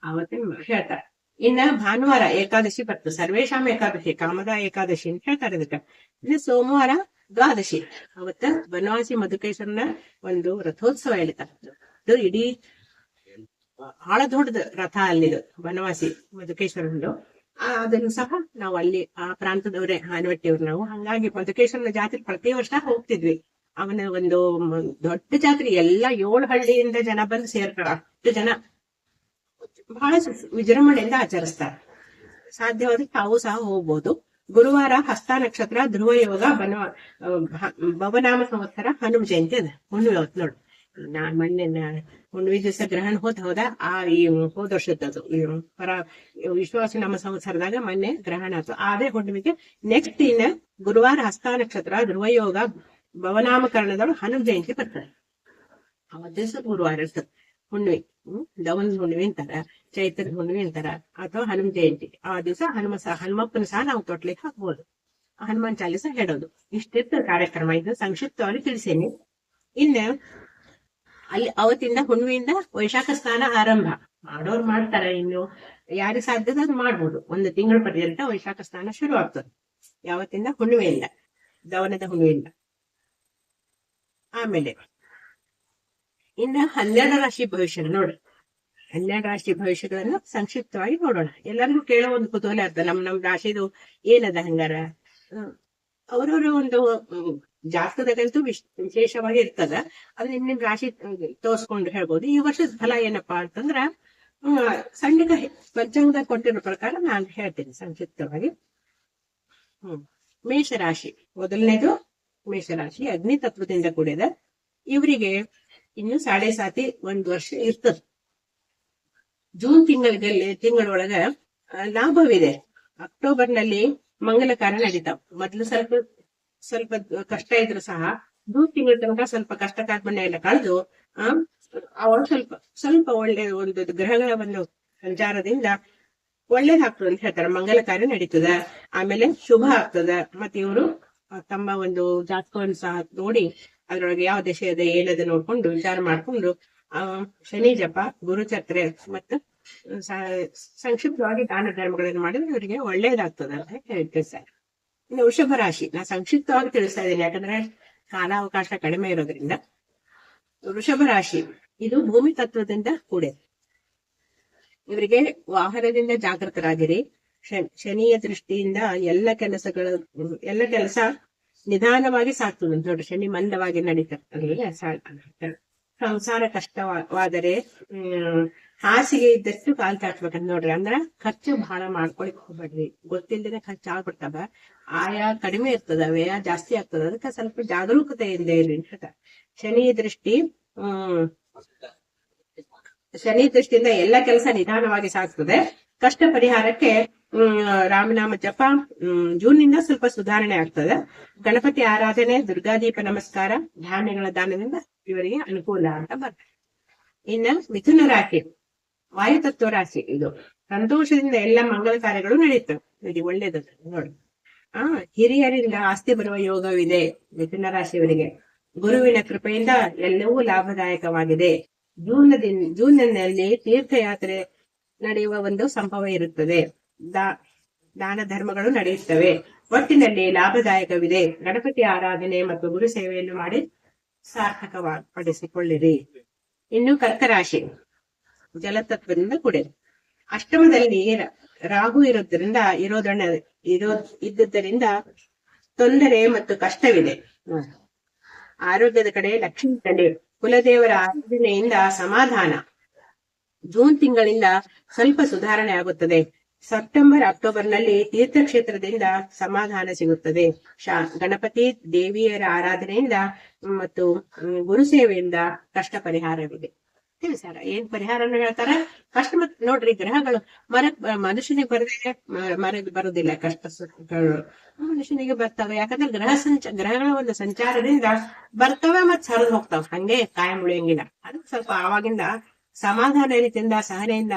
ಅವತ್ತಿನ ಹೇಳ್ತಾರೆ. ಇನ್ನ ಭಾನುವಾರ ಏಕಾದಶಿ ಬರ್ತದೆ, ಸರ್ವೇಶಾಮ ಏಕಾದಶಿ, ಕಾಮದ ಏಕಾದಶಿ ಅಂತ ಹೇಳ್ತಾರೆ ಇದಕ್ಕ. ಇನ್ನು ಸೋಮವಾರ ದ್ವಾದಶಿ, ಅವತ್ತ ಬನವಾಸಿ ಮಧುಕೇಶ್ವರನ ಒಂದು ರಥೋತ್ಸವ ಹೇಳ್ತಾರೆ. ಇಡೀ ಬಹಳ ದೊಡ್ಡದ ರಥ ಅಲ್ಲಿದು ಬನವಾಸಿ ಮಧುಕೇಶ್ವರಂದು. ಅದನ್ನು ಸಹ ನಾವು ಅಲ್ಲಿ ಆ ಪ್ರಾಂತದವರೇ, ಆನವಟ್ಟಿಯವ್ರು ನಾವು. ಹಂಗಾಗಿ ಮಧುಕೇಶ್ವರನ ಜಾತ್ರೆ ಪ್ರತಿ ವರ್ಷ ಹೋಗ್ತಿದ್ವಿ. ಅವನ ಒಂದು ದೊಡ್ಡ ಜಾತ್ರೆ, ಎಲ್ಲ 7 ಹಳ್ಳಿಯಿಂದ ಜನ ಬಂದು ಸೇರ್ತಾರ. ಅಷ್ಟು ಜನ ಬಹಳ ವಿಜೃಂಭಣೆಯಿಂದ ಆಚರಿಸ್ತಾರೆ. ಸಾಧ್ಯವಾದ್ರೆ ತಾವು ಸಹ ಹೋಗ್ಬೋದು. ಗುರುವಾರ ಹಸ್ತ ನಕ್ಷತ್ರ, ಧ್ರುವ ಯೋಗ, ಭವನಾಮ ಸಂವತ್ಸರ, ಹನುಮ ಜಯಂತಿ ಅದ. ಹುಣ್ಣಿಮೆ ಅವತ್ತು ನೋಡು, ನಾನ್ ಮೊನ್ನೆ ಹುಣ್ಣಿಮೆ ದಿವಸ ಗ್ರಹಣ ಹೋದ ಈ ಹೋದ ವರ್ಷದ್ದು ವಿಶ್ವಾಸ ನಮ್ಮ ಸಂವತ್ಸರದಾಗ ಮೊನ್ನೆ ಗ್ರಹಣ ಆಯ್ತು. ಆದ್ರೆ ಹುಣ್ಣಿಮೆಗೆ ನೆಕ್ಸ್ಟ್ ಇನ್ನ ಗುರುವಾರ ಹಸ್ತ ನಕ್ಷತ್ರ, ಧ್ರುವಯೋಗ, ಭವನಾಮಕರಣದಳು ಹನುಮ ಜಯಂತಿ ಬರ್ತದೆ. ಅವತ್ತ ದಿವಸ ಗುರುವಾರ ಇರ್ತದೆ ಹುಣ್ಣಿಮೆ. ದವನ್ ಹುಣ್ಣಿಮೆ ಅಂತಾರ, ಚೈತ್ರ ಹುಣ್ಣಿಮೆ ಅಂತಾರ, ಅಥವಾ ಹನುಮ ಜಯಂತಿ. ಆ ದಿವಸ ಹನುಮಪ್ಪನ ಸಹ ನಾವು ತೊಟ್ಲಿಕ್ಕೆ ಹಾಕ್ಬೋದು, ಹನುಮಾನ್ ಚಾಲಿಸ ಹೇಳೋದು. ಇಷ್ಟಿರ್ತದೆ ಕಾರ್ಯಕ್ರಮ. ಇದು ಸಂಕ್ಷಿಪ್ತವಾಗಿ ತಿಳಿಸೇನಿ. ಇನ್ನ ಅಲ್ಲಿ ಅವತ್ತಿಂದ ಹುಣ್ಣಿಮೆಯಿಂದ ವೈಶಾಖ ಸ್ನಾನ ಆರಂಭ ಮಾಡೋರು ಮಾಡ್ತಾರೆ. ಇನ್ನು ಯಾರಿಗೆ ಸಾಧ್ಯದ ಅದು ಮಾಡ್ಬೋದು. 1 ತಿಂಗಳ ಪರ್ಯಂತ ವೈಶಾಖ ಸ್ನಾನ ಶುರು ಆಗ್ತದೆ. ಯಾವತ್ತಿಂದ? ಹುಣ್ಣಿಮೆಯಿಂದ, ದವನದ ಹುಣ್ಣಿಮೆಯಿಂದ. ಆಮೇಲೆ ಇನ್ನ 12 ರಾಶಿ ಭವಿಷ್ಯ ನೋಡ್ರಿ. 12 ರಾಶಿ ಭವಿಷ್ಯಗಳನ್ನು ಸಂಕ್ಷಿಪ್ತವಾಗಿ ನೋಡೋಣ. ಎಲ್ಲರಿಗೂ ಕೇಳೋ ಒಂದು ಕುತೂಹಲ ಇರ್ತದೆ, ನಮ್ ರಾಶಿದು ಏನದ ಹಂಗಾರ. ಅವರವರು ಒಂದು ಜಾತಕದಾಗಂತೂ ವಿಶೇಷವಾಗಿ ಇರ್ತದ. ಅದ್ರ ನಿಮ್ ರಾಶಿ ತೋರ್ಸ್ಕೊಂಡು ಹೇಳ್ಬೋದು. ಈ ವರ್ಷದ ಫಲ ಏನಪ್ಪಾ ಅಂತಂದ್ರ, ಸಣ್ಣ ಪಂಚಾಂಗದಾಗ ಕೊಟ್ಟಿರೋ ಪ್ರಕಾರ ನಾನು ಹೇಳ್ತೀನಿ ಸಂಕ್ಷಿಪ್ತವಾಗಿ. ಮೇಷರಾಶಿ ಮೊದಲನೇದು. ಮೇಷರಾಶಿ ಅಗ್ನಿ ತತ್ವದಿಂದ ಕೂಡಿದ. ಇವರಿಗೆ ಇನ್ನು 7.5 1 ವರ್ಷ ಇರ್ತದ. ಜೂನ್ ತಿಂಗಳೊಳಗ ಲಾಭವಿದೆ. ಅಕ್ಟೋಬರ್ ನಲ್ಲಿ ಮಂಗಲ ಕಾರ್ಯ ನಡೀತಾವ. ಮೊದ್ಲು ಸ್ವಲ್ಪ ಕಷ್ಟ ಇದ್ರು ಸಹ ಜೂನ್ ತಿಂಗಳ ತನಕ ಸ್ವಲ್ಪ ಕಷ್ಟ ಕಾರ್ಪಣ್ಯ ಎಲ್ಲ ಕಳೆದು ಅವಳು ಸ್ವಲ್ಪ ಒಳ್ಳೆ ಒಂದು ಗ್ರಹಗಳ ಒಂದು ಸಂಚಾರದಿಂದ ಒಳ್ಳೇದಾಗ್ತದೆ ಅಂತ ಹೇಳ್ತಾರೆ. ಮಂಗಲ ಕಾರ್ಯ ನಡೀತದ, ಆಮೇಲೆ ಶುಭ ಆಗ್ತದ. ಮತ್ತೆ ಇವರು ತಮ್ಮ ಒಂದು ಜಾತಕವನ್ನು ಸಹ ನೋಡಿ ಅದ್ರೊಳಗೆ ಯಾವ ದಶೆ ಇದೆ ಏನದ ನೋಡ್ಕೊಂಡು ವಿಚಾರ ಮಾಡ್ಕೊಂಡು ಶನಿ ಜಪ, ಗುರುಚಕ್ರೆ ಮತ್ತು ಸಂಕ್ಷಿಪ್ತವಾಗಿ ದಾನ ಧರ್ಮಗಳನ್ನು ಮಾಡಿದ್ರೆ ಇವರಿಗೆ ಒಳ್ಳೇದಾಗ್ತದ ಅಂತ ಹೇಳ್ತಾರೆ. ಇನ್ನು ವೃಷಭ ರಾಶಿ ನಾ ಸಂಕ್ಷಿಪ್ತವಾಗಿ ತಿಳಿಸ್ತಾ ಇದ್ದೀನಿ, ಯಾಕಂದ್ರೆ ಕಾಲಾವಕಾಶ ಕಡಿಮೆ ಇರೋದ್ರಿಂದ. ವೃಷಭ ರಾಶಿ ಇದು ಭೂಮಿ ತತ್ವದಿಂದ ಕೂಡಿದೆ. ಇವರಿಗೆ ವಾಹನದಿಂದ ಜಾಗೃತರಾಗಿರಿ. ಶನಿಯ ದೃಷ್ಟಿಯಿಂದ ಎಲ್ಲ ಕೆಲಸ ನಿಧಾನವಾಗಿ ಸಾಗ್ತದೆ ನೋಡ್ರಿ. ಶನಿ ಮಂದವಾಗಿ ನಡೀತಾರೆ. ಸಂಸಾರ ಕಷ್ಟವಾದರೆ ಹಾಸಿಗೆ ಇದ್ದಷ್ಟು ಕಾಲ್ ಚಾಚ್ಬೇಕಂತ ನೋಡ್ರಿ. ಅಂದ್ರ ಖರ್ಚು ಬಹಳ ಮಾಡ್ಕೊಳಿಕ್ ಹೋಗ್ಬೇಡ್ರಿ. ಗೊತ್ತಿಲ್ಲದೆ ಖರ್ಚು ಆಗ್ಬಿಡ್ತಾವ. ಆಯಾ ಕಡಿಮೆ ಇರ್ತದ, ವ್ಯಯ ಜಾಸ್ತಿ ಆಗ್ತದ. ಅದಕ್ಕೆ ಸ್ವಲ್ಪ ಜಾಗರೂಕತೆಯಿಂದ ಇರ್ರಿ ಅಂತ. ಶನಿ ದೃಷ್ಟಿಯಿಂದ ಎಲ್ಲ ಕೆಲಸ ನಿಧಾನವಾಗಿ ಸಾಗ್ತದೆ. ಕಷ್ಟ ಪರಿಹಾರಕ್ಕೆ ರಾಮನಾಮ ಜಪ, ಜೂನ್ನಿಂದ ಸ್ವಲ್ಪ ಸುಧಾರಣೆ ಆಗ್ತದೆ. ಗಣಪತಿ ಆರಾಧನೆ, ದುರ್ಗಾದೀಪ ನಮಸ್ಕಾರ, ಧಾನ್ಯಗಳ ದಾನದಿಂದ ಇವರಿಗೆ ಅನುಕೂಲ ಅಂತ ಬರ್ತದೆ. ಇನ್ನ ಮಿಥುನ ರಾಶಿ ವಾಯುತತ್ವ ರಾಶಿ. ಇದು ಸಂತೋಷದಿಂದ ಎಲ್ಲ ಮಂಗಲ ಕಾರ್ಯಗಳು ನಡೆಯುತ್ತವೆ. ಇದು ಒಳ್ಳೇದು ನೋಡಿ. ಹಿರಿಯರಿಂದ ಆಸ್ತಿ ಬರುವ ಯೋಗವಿದೆ ಮಿಥುನ ರಾಶಿಯವರಿಗೆ. ಗುರುವಿನ ಕೃಪೆಯಿಂದ ಎಲ್ಲವೂ ಲಾಭದಾಯಕವಾಗಿದೆ. ಜೂನ್ನಲ್ಲಿ ತೀರ್ಥಯಾತ್ರೆ ನಡೆಯುವ ಒಂದು ಸಂಭವ ಇರುತ್ತದೆ. ದಾನ ಧರ್ಮಗಳು ನಡೆಯುತ್ತವೆ. ಒಟ್ಟಿನಲ್ಲಿ ಲಾಭದಾಯಕವಿದೆ. ಗಣಪತಿ ಆರಾಧನೆ ಮತ್ತು ಗುರು ಸೇವೆಯನ್ನು ಮಾಡಿ ಸಾರ್ಥಕಪಡಿಸಿಕೊಳ್ಳಿರಿ. ಇನ್ನು ಕರ್ಕರಾಶಿ ಜಲತತ್ವದಿಂದ ಕೂಡಿದೆ. ಅಷ್ಟಮದಲ್ಲಿ ರಾಹು ಇದ್ದುದರಿಂದ ತೊಂದರೆ ಮತ್ತು ಕಷ್ಟವಿದೆ. ಆರೋಗ್ಯದ ಕಡೆ ಲಕ್ಷ್ಮಿ ತಲೆ. ಕುಲದೇವರ ಆರಾಧನೆಯಿಂದ ಸಮಾಧಾನ. ಜೂನ್ ತಿಂಗಳಿಂದ ಸ್ವಲ್ಪ ಸುಧಾರಣೆ ಆಗುತ್ತದೆ. ಸೆಪ್ಟೆಂಬರ್ ಅಕ್ಟೋಬರ್ನಲ್ಲಿ ತೀರ್ಥಕ್ಷೇತ್ರದಿಂದ ಸಮಾಧಾನ ಸಿಗುತ್ತದೆ. ಗಣಪತಿ ದೇವಿಯರ ಆರಾಧನೆಯಿಂದ ಮತ್ತು ಗುರು ಸೇವೆಯಿಂದ ಕಷ್ಟ ಪರಿಹಾರವಿದೆ. ತಿಳಿಸಾರ ಏನ್ ಪರಿಹಾರನ ಹೇಳ್ತಾರ? ಕಷ್ಟ ನೋಡ್ರಿ, ಗ್ರಹಗಳು ಮನುಷ್ಯನಿಗೆ ಬರದೆ ಮರಕ್ಕೆ ಬರುದಿಲ್ಲ. ಕಷ್ಟ ಸುಖಗಳು ಮನುಷ್ಯನಿಗೆ ಬರ್ತವೆ. ಯಾಕಂದ್ರೆ ಗ್ರಹಗಳ ಒಂದು ಸಂಚಾರದಿಂದ ಬರ್ತವೆ ಮತ್ ಸರಿದು ಹೋಗ್ತಾವ. ಹಂಗೆ ಕಾಯಂ ಉಳಿಯಂಗಿಲ್ಲ. ಅದಕ್ಕೆ ಸ್ವಲ್ಪ ಆವಾಗಿಂದ ಸಮಾಧಾನ ರೀತಿಯಿಂದ ಸಹನೆಯಿಂದ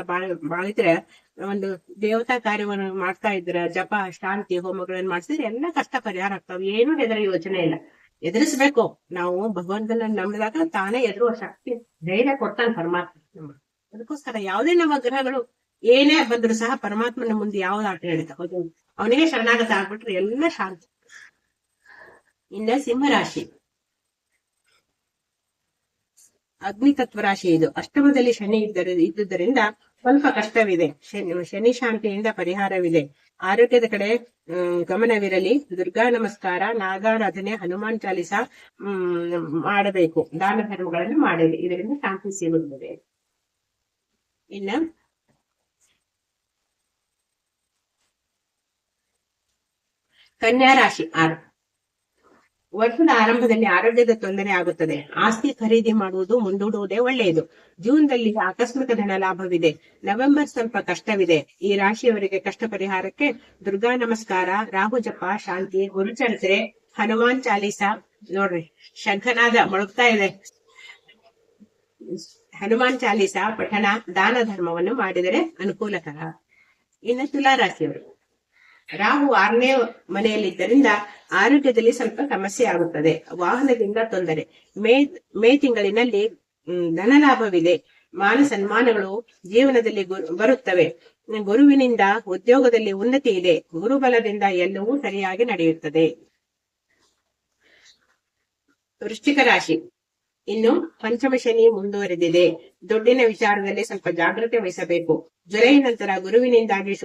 ಬಾಳಿದ್ರೆ, ಒಂದು ದೇವತಾ ಕಾರ್ಯವನ್ನು ಮಾಡ್ತಾ ಇದ್ರ, ಜಪ ಶಾಂತಿ ಹೋಮಗಳನ್ನು ಮಾಡಿಸಿದ್ರೆ ಎಲ್ಲ ಕಷ್ಟ ಪರಿಹಾರ ಆಗ್ತಾವ. ಏನು ಎದುರ ಯೋಚನೆ ಇಲ್ಲ. ಎದುರಿಸ್ಬೇಕು. ನಾವು ಭಗವಂತನ ನಂಬಿದಾಗ ತಾನೇ ಎದುರುವ ಶಕ್ತಿ ಧೈರ್ಯ ಕೊಡ್ತಾನೆ ಪರಮಾತ್ಮ. ಅದಕ್ಕೋಸ್ಕರ ಯಾವುದೇ ನಮ್ಮ ಗ್ರಹಗಳು ಏನೇ ಬಂದ್ರು ಸಹ ಪರಮಾತ್ಮನ ಮುಂದೆ ಯಾವ್ದು ಆಟ ಹೇಳ್ತಾ ಹೌದು, ಅವನಿಗೆ ಶರಣಾಗತ ಆಗ್ಬಿಟ್ರೆ ಎಲ್ಲ ಶಾಂತಿ. ಇನ್ನ ಸಿಂಹರಾಶಿ ಅಗ್ನಿ ತತ್ವ ರಾಶಿ. ಇದು ಅಷ್ಟಮದಲ್ಲಿ ಶನಿ ಇದ್ದುದರಿಂದ ಸ್ವಲ್ಪ ಕಷ್ಟವಿದೆ. ಶನಿ ಶಾಂತಿಯಿಂದ ಪರಿಹಾರವಿದೆ. ಆರೋಗ್ಯದ ಕಡೆ ಗಮನವಿರಲಿ. ದುರ್ಗಾ ನಮಸ್ಕಾರ, ನಾಗಾರಾಧನೆ, ಹನುಮಾನ್ ಚಾಲಿಸ ಮಾಡಬೇಕು. ದಾನ ಧರ್ಮಗಳನ್ನು ಮಾಡಿರಿ. ಇದರಿಂದ ಶಾಂತಿ ಸಿಗುತ್ತದೆ. ಇನ್ನ ಕನ್ಯಾ ರಾಶಿ. ವರ್ಷದ ಆರಂಭದಲ್ಲಿ ಆರೋಗ್ಯದ ತೊಂದರೆ ಆಗುತ್ತದೆ. ಆಸ್ತಿ ಖರೀದಿ ಮಾಡುವುದು ಮುಂದೂಡುವುದೇ ಒಳ್ಳೆಯದು. ಜೂನ್ದಲ್ಲಿ ಆಕಸ್ಮಿಕ ಧನ ಲಾಭವಿದೆ. ನವೆಂಬರ್ ಸ್ವಲ್ಪ ಕಷ್ಟವಿದೆ. ಈ ರಾಶಿಯವರಿಗೆ ಕಷ್ಟ ಪರಿಹಾರಕ್ಕೆ ದುರ್ಗಾ ನಮಸ್ಕಾರ, ರಾಹು ಜಪ, ಶಾಂತಿ, ಗುರುಚರಿತ್ರೆ, ಹನುಮಾನ್ ಚಾಲೀಸ. ನೋಡ್ರಿ, ಶಂಖನಾದ ಮೊಳಗ್ತಾ ಇದೆ. ಹನುಮಾನ್ ಚಾಲೀಸ ಪಠಣ, ದಾನ ಧರ್ಮವನ್ನು ಮಾಡಿದರೆ ಅನುಕೂಲಕರ. ಇನ್ನು ತುಲಾ ರಾಶಿಯವರು. ರಾಹು 6ನೇ ಮನೆಯಲ್ಲಿದ್ದರಿಂದ ಆರೋಗ್ಯದಲ್ಲಿ ಸ್ವಲ್ಪ ಸಮಸ್ಯೆ ಆಗುತ್ತದೆ. ವಾಹನದಿಂದ ತೊಂದರೆ. ಮೇ ತಿಂಗಳಿನಲ್ಲಿ ಧನಲಾಭವಿದೆ. ಮಾನ ಸನ್ಮಾನಗಳು ಜೀವನದಲ್ಲಿ ಬರುತ್ತವೆ. ಗುರುವಿನಿಂದ ಉದ್ಯೋಗದಲ್ಲಿ ಉನ್ನತಿ ಇದೆ. ಗುರುಬಲದಿಂದ ಎಲ್ಲವೂ ಸರಿಯಾಗಿ ನಡೆಯುತ್ತದೆ. ವೃಶ್ಚಿಕ ರಾಶಿ. ಇನ್ನು ಪಂಚಮ ಶನಿ ಮುಂದುವರೆದಿದೆ. ದುಡ್ಡಿನ ವಿಚಾರದಲ್ಲಿ ಸ್ವಲ್ಪ ಜಾಗ್ರತೆ ವಹಿಸಬೇಕು. ಜುಲೈ ನಂತರ ಗುರುವಿನಿಂದಾಗಿ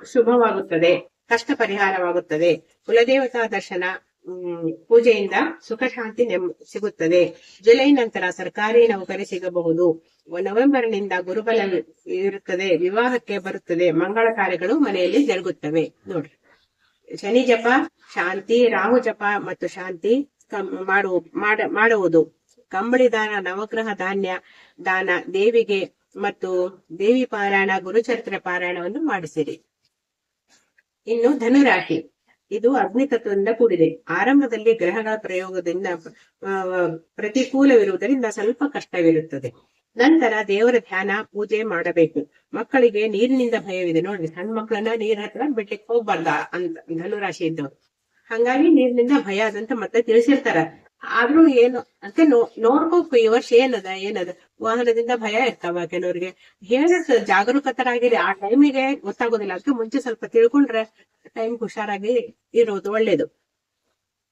ಶುಭವಾಗುತ್ತದೆ. ಕಷ್ಟ ಪರಿಹಾರವಾಗುತ್ತದೆ. ಕುಲದೇವತಾ ದರ್ಶನ ಪೂಜೆಯಿಂದ ಸುಖ ಶಾಂತಿ ಸಿಗುತ್ತದೆ. ಜುಲೈ ನಂತರ ಸರ್ಕಾರಿ ನೌಕರಿ ಸಿಗಬಹುದು. ನವೆಂಬರ್ನಿಂದ ಗುರುಬಲ ಇರುತ್ತದೆ. ವಿವಾಹಕ್ಕೆ ಬರುತ್ತದೆ. ಮಂಗಳ ಕಾರ್ಯಗಳು ಮನೆಯಲ್ಲಿ ಜರುಗುತ್ತವೆ. ನೋಡ್ರಿ, ಶನಿ ಜಪ, ಶಾಂತಿ, ರಾಹು ಜಪ ಮತ್ತು ಶಾಂತಿ ಮಾಡುವುದು. ಕಂಬಳಿ ದಾನ, ನವಗ್ರಹ ಧಾನ್ಯ ದಾನ, ದೇವಿಗೆ ಮತ್ತು ದೇವಿ ಪಾರಾಯಣ, ಗುರುಚರಿತ್ರೆ ಪಾರಾಯಣವನ್ನು ಮಾಡಿಸಿರಿ. ಇನ್ನು ಧನುರಾಶಿ. ಇದು ಅಗ್ನಿ ತತ್ವದಿಂದ ಕೂಡಿದೆ. ಆರಂಭದಲ್ಲಿ ಗ್ರಹಗಳ ಪ್ರಯೋಗದಿಂದ ಪ್ರತಿಕೂಲವಿರುವುದರಿಂದ ಸ್ವಲ್ಪ ಕಷ್ಟವಿರುತ್ತದೆ. ನಂತರ ದೇವರ ಧ್ಯಾನ, ಪೂಜೆ ಮಾಡಬೇಕು. ಮಕ್ಕಳಿಗೆ ನೀರಿನಿಂದ ಭಯವಿದೆ. ನೋಡ್ರಿ, ಸಣ್ಣ ಮಕ್ಕಳನ್ನ ನೀರ್ ಹತ್ರ ಬಿಡ್ಲಿಕ್ಕೆ ಹೋಗ್ಬಾರ್ದ ಅಂತ ಧನುರಾಶಿ ಇದ್ದವ್ರು. ಹಂಗಾಗಿ ನೀರಿನಿಂದ ಭಯ ಅದಂತ ಮತ್ತೆ ತಿಳಿಸಿರ್ತಾರ. ಆದ್ರೂ ಏನು ಅಂತ ನೋಡ್ಕೋಬೇಕು. ಈ ವರ್ಷ ಏನದ ವಾಹನದಿಂದ ಭಯ ಇರ್ತಾವ ಕೆಲವರಿಗೆ. ಹೇಳಿರ್ತದೆ ಜಾಗರೂಕತರಾಗಿರಿ. ಆ ಟೈಮಿಗೆ ಗೊತ್ತಾಗೋದಿಲ್ಲ. ಅದಕ್ಕೆ ಮುಂಚೆ ಸ್ವಲ್ಪ ತಿಳ್ಕೊಂಡ್ರೆ ಟೈಮ್ ಹುಷಾರಾಗಿ ಇರೋದು ಒಳ್ಳೇದು.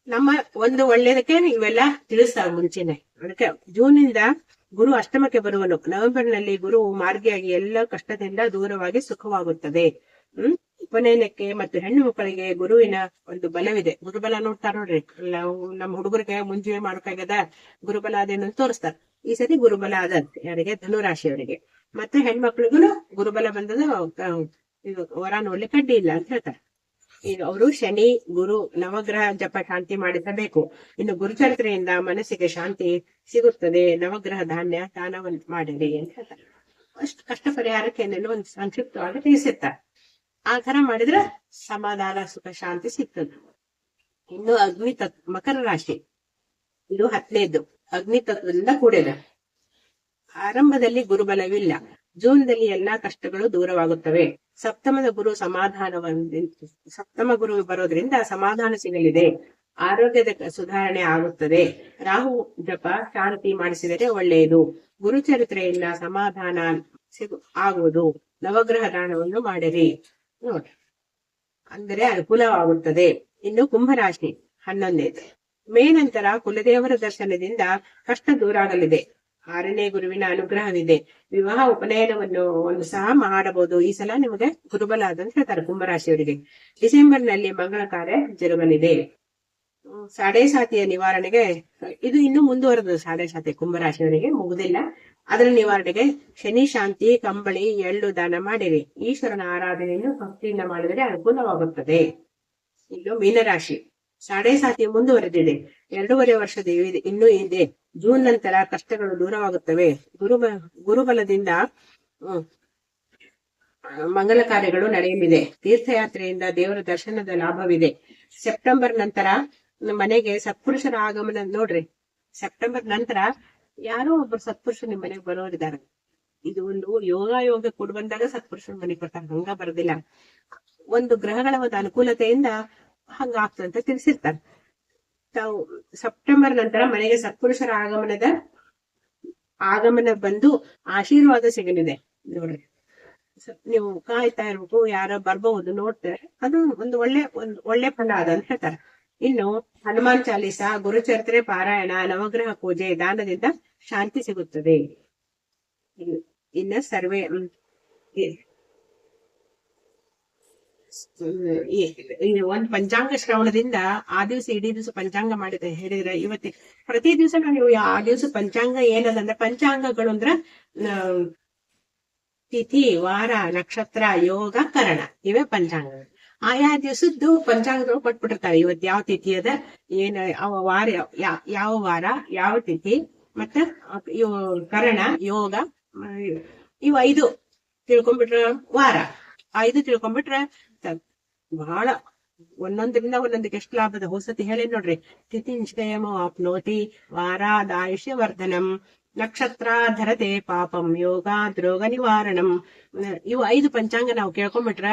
ನಮ್ಮ ಒಂದು ಒಳ್ಳೇದಕ್ಕೆ ಇವೆಲ್ಲ ತಿಳಿಸ್ತಾವ ಮುಂಚೆನೆ. ಅದಕ್ಕೆ ಜೂನ್ನಿಂದ ಗುರು ಅಷ್ಟಮಕ್ಕೆ ಬರುವನು. ನವೆಂಬರ್ನಲ್ಲಿ ಗುರು ಮಾರ್ಗಿಯಾಗಿ ಎಲ್ಲ ಕಷ್ಟದಿಂದ ದೂರವಾಗಿ ಸುಖವಾಗುತ್ತದೆ. ಉಪನಯನಕ್ಕೆ ಮತ್ತು ಹೆಣ್ಣು ಮಕ್ಕಳಿಗೆ ಗುರುವಿನ ಒಂದು ಬಲವಿದೆ. ಗುರುಬಲ ನೋಡ್ತಾರ ನೋಡ್ರಿ. ನಮ್ಮ ಹುಡುಗರಿಗೆ ಮುಂಜಾನೆ ಮಾಡೋಕಾಗ್ಯದ ಗುರುಬಲ ಅದೇನು ತೋರಿಸ್ತಾರ. ಈ ಸರಿ ಗುರುಬಲ ಅದ ಯಾರಿಗೆ? ಧನುರಾಶಿಯವರಿಗೆ. ಮತ್ತೆ ಹೆಣ್ಮಕ್ಳಿಗೂ ಗುರುಬಲ ಬಂದದ. ವರ ನೋಡ್ಲಿಕ್ಕೆ ಅಡ್ಡಿ ಇಲ್ಲ ಅಂತ ಹೇಳ್ತಾರೆ. ಈಗ ಅವರು ಶನಿ, ಗುರು, ನವಗ್ರಹ ಜಪ ಶಾಂತಿ ಮಾಡಿಸಬೇಕು. ಇನ್ನು ಗುರುಚರಿತ್ರೆಯಿಂದ ಮನಸ್ಸಿಗೆ ಶಾಂತಿ ಸಿಗುತ್ತದೆ. ನವಗ್ರಹ ಧಾನ್ಯ ದಾನವನ್ನು ಮಾಡಿರಿ ಅಂತ ಹೇಳ್ತಾರೆ. ಅಷ್ಟು ಕಷ್ಟ ಪರಿಹಾರಕ್ಕೆ ಏನೆಲ್ಲ ಒಂದು ಸಂಕ್ಷಿಪ್ತವಾಗಿ ತಿಳಿಸಿರ್ತಾರೆ. ಆ ತರ ಮಾಡಿದ್ರೆ ಸಮಾಧಾನ, ಸುಖ, ಶಾಂತಿ ಸಿಗ್ತದೆ. ಇನ್ನು ಮಕರ ರಾಶಿ. ಇದು 10ನೇದ್ದು. ಅಗ್ನಿ ತತ್ವದಿಂದ ಕೂಡಿದೆ. ಆರಂಭದಲ್ಲಿ ಗುರುಬಲವಿಲ್ಲ. ಜೂನ್ದಲ್ಲಿ ಎಲ್ಲಾ ಕಷ್ಟಗಳು ದೂರವಾಗುತ್ತವೆ. ಸಪ್ತಮದ ಗುರು ಸಪ್ತಮ ಗುರು ಬರೋದ್ರಿಂದ ಸಮಾಧಾನ ಸಿಗಲಿದೆ, ಆರೋಗ್ಯದ ಸುಧಾರಣೆ ಆಗುತ್ತದೆ. ರಾಹು ಜಪ ಶಾಂತಿ ಮಾಡಿಸಿದರೆ ಒಳ್ಳೆಯದು. ಗುರುಚರಿತ್ರೆಯಿಂದ ಸಮಾಧಾನ ಆಗುವುದು. ನವಗ್ರಹ ದಾನವನ್ನು ಮಾಡಿರಿ, ನೋಡಿ, ಅಂದರೆ ಅನುಕೂಲವಾಗುತ್ತದೆ. ಇನ್ನು ಕುಂಭರಾಶಿ 11. ಮೇ ನಂತರ ಕುಲದೇವರ ದರ್ಶನದಿಂದ ಕಷ್ಟ ದೂರ ಆಗಲಿದೆ. 6ನೇ ಗುರುವಿನ ಅನುಗ್ರಹವಿದೆ. ವಿವಾಹ ಉಪನಯನವನ್ನು ಸಹ ಮಾಡಬಹುದು. ಈ ಸಲ ನಿಮಗೆ ಗುರುಬಲ ಅಂತ ಹೇಳ್ತಾರೆ ಕುಂಭರಾಶಿಯವರಿಗೆ. ಡಿಸೆಂಬರ್ನಲ್ಲಿ ಮಂಗಳ ಕಾರ್ಯ ಜರುಗಲಿದೆ. ಸಾಡೆ ಸಾತಿಯ ನಿವಾರಣೆಗೆ ಇದು ಇನ್ನೂ ಮುಂದುವರೆದು. ಸಾಡೆ ಸಾತಿ ಕುಂಭರಾಶಿಯವರಿಗೆ ಮುಗುದಿಲ್ಲ. ಅದರ ನಿವಾರಣೆಗೆ ಶನಿ ಶಾಂತಿ, ಕಂಬಳಿ, ಎಳ್ಳು ದಾನ ಮಾಡಿರಿ. ಈಶ್ವರನ ಆರಾಧನೆಯನ್ನು ಭಕ್ತಿಯಿಂದ ಮಾಡಿದರೆ ಅನುಕೂಲವಾಗುತ್ತದೆ. ಇನ್ನು ಮೀನರಾಶಿ ಸಾಡೆ ಸಾತಿ ಮುಂದುವರೆದಿದೆ. 2.5 ವರ್ಷದ ಇನ್ನೂ ಇದೆ. ಜೂನ್ ನಂತರ ಕಷ್ಟಗಳು ದೂರವಾಗುತ್ತವೆ. ಗುರುಬಲದಿಂದ ಮಂಗಲ ಕಾರ್ಯಗಳು ನಡೆಯಲಿದೆ. ತೀರ್ಥಯಾತ್ರೆಯಿಂದ ದೇವರ ದರ್ಶನದ ಲಾಭವಿದೆ. ಸೆಪ್ಟೆಂಬರ್ ನಂತರ ಮನೆಗೆ ಸತ್ಪುರುಷರ ಆಗಮನ ನೋಡ್ರಿ. ಸೆಪ್ಟೆಂಬರ್ ನಂತರ ಯಾರೋ ಒಬ್ಬರು ಸತ್ಪುರುಷರು ನಿಮ್ ಮನೆಗೆ ಬರೋರಿದ್ದಾರೆ. ಇದು ಒಂದು ಯೋಗ ಕೂಡ ಬಂದಾಗ ಸತ್ಪುರುಷರ ಮನೆಗೆ ಬರ್ತಾರೆ, ಹಂಗ ಬರೋದಿಲ್ಲ. ಒಂದು ಗ್ರಹಗಳ ಒಂದು ಅನುಕೂಲತೆಯಿಂದ ಹಂಗ ಆಗ್ತದಂತ ತಿಳಿಸಿರ್ತಾರೆ. ತಾವು ಸೆಪ್ಟೆಂಬರ್ ನಂತರ ಮನೆಗೆ ಸತ್ಪುರುಷರ ಆಗಮನ ಬಂದು ಆಶೀರ್ವಾದ ಸಿಗಲಿದೆ. ನೋಡ್ರಿ, ನೀವು ಕಾಯ್ತಾ ಇರ್ಬೇಕು, ಯಾರ ಬರ್ಬಹುದು, ನೋಡ್ತಾರೆ. ಅದು ಒಂದು ಒಳ್ಳೆ ಫಲ ಅದ ಅಂತ ಹೇಳ್ತಾರೆ. ಇನ್ನು ಹನುಮಾನ್ ಚಾಲೀಸ, ಗುರುಚರಿತ್ರೆ ಪಾರಾಯಣ, ನವಗ್ರಹ ಪೂಜೆ, ದಾನದಿಂದ ಶಾಂತಿ ಸಿಗುತ್ತದೆ. ಇನ್ನು ಸರ್ವೇ ಒಂದ್ ಪಂಚಾಂಗ ಶ್ರವಣದಿಂದ ಆ ದಿವಸ ಇಡೀ ದಿವಸ ಪಂಚಾಂಗ ಹೇಳಿದ್ರೆ ಪ್ರತಿ ದಿವಸ ನೀವು ಆ ದಿವಸ ಪಂಚಾಂಗ ಏನದಂದ್ರೆ, ಪಂಚಾಂಗಗಳು ಅಂದ್ರ ತಿಥಿ, ವಾರ, ನಕ್ಷತ್ರ, ಯೋಗ, ಕರಣ, ಇವೇ ಪಂಚಾಂಗಗಳು. ಆಯಾ ದಿವಸದ್ದು ಪಂಚಾಂಗಗಳು ಕೊಟ್ಬಿಟ್ಟಿರ್ತಾರೆ. ಇವತ್ ಯಾವ ತಿಥಿ ಅದ, ಏನ ವಾರ, ಯಾವ ವಾರ, ಯಾವ ತಿಥಿ, ಮತ್ತ ಕರಣ, ಯೋಗ, ಇವು 5 ತಿಳ್ಕೊಂಡ್ಬಿಟ್ರ ವಾರ 5 ತಿಳ್ಕೊಂಡ್ಬಿಟ್ರ ಬಹಳ ಒಂದೊಂದರಿಂದ ಒಂದೊಂದಕ್ಕೆ ಎಷ್ಟು ಲಾಭದ. ಹೊಸತಿ ಹೇಳಿ ನೋಡ್ರಿ. ತಿಥಿ ನಿಶ್ಚಯಮ ಆಪ್ನೋತಿ, ವಾರಾದ ಆಯುಷ್ಯ ವರ್ಧನಂ, ನಕ್ಷತ್ರ ಧರತೆ ಪಾಪಂ, ಯೋಗ ರೋಗ ನಿವಾರಣಂ. ಇವು 5 ಪಂಚಾಂಗ ನಾವು ಕೇಳ್ಕೊಂಡ್ಬಿಟ್ರ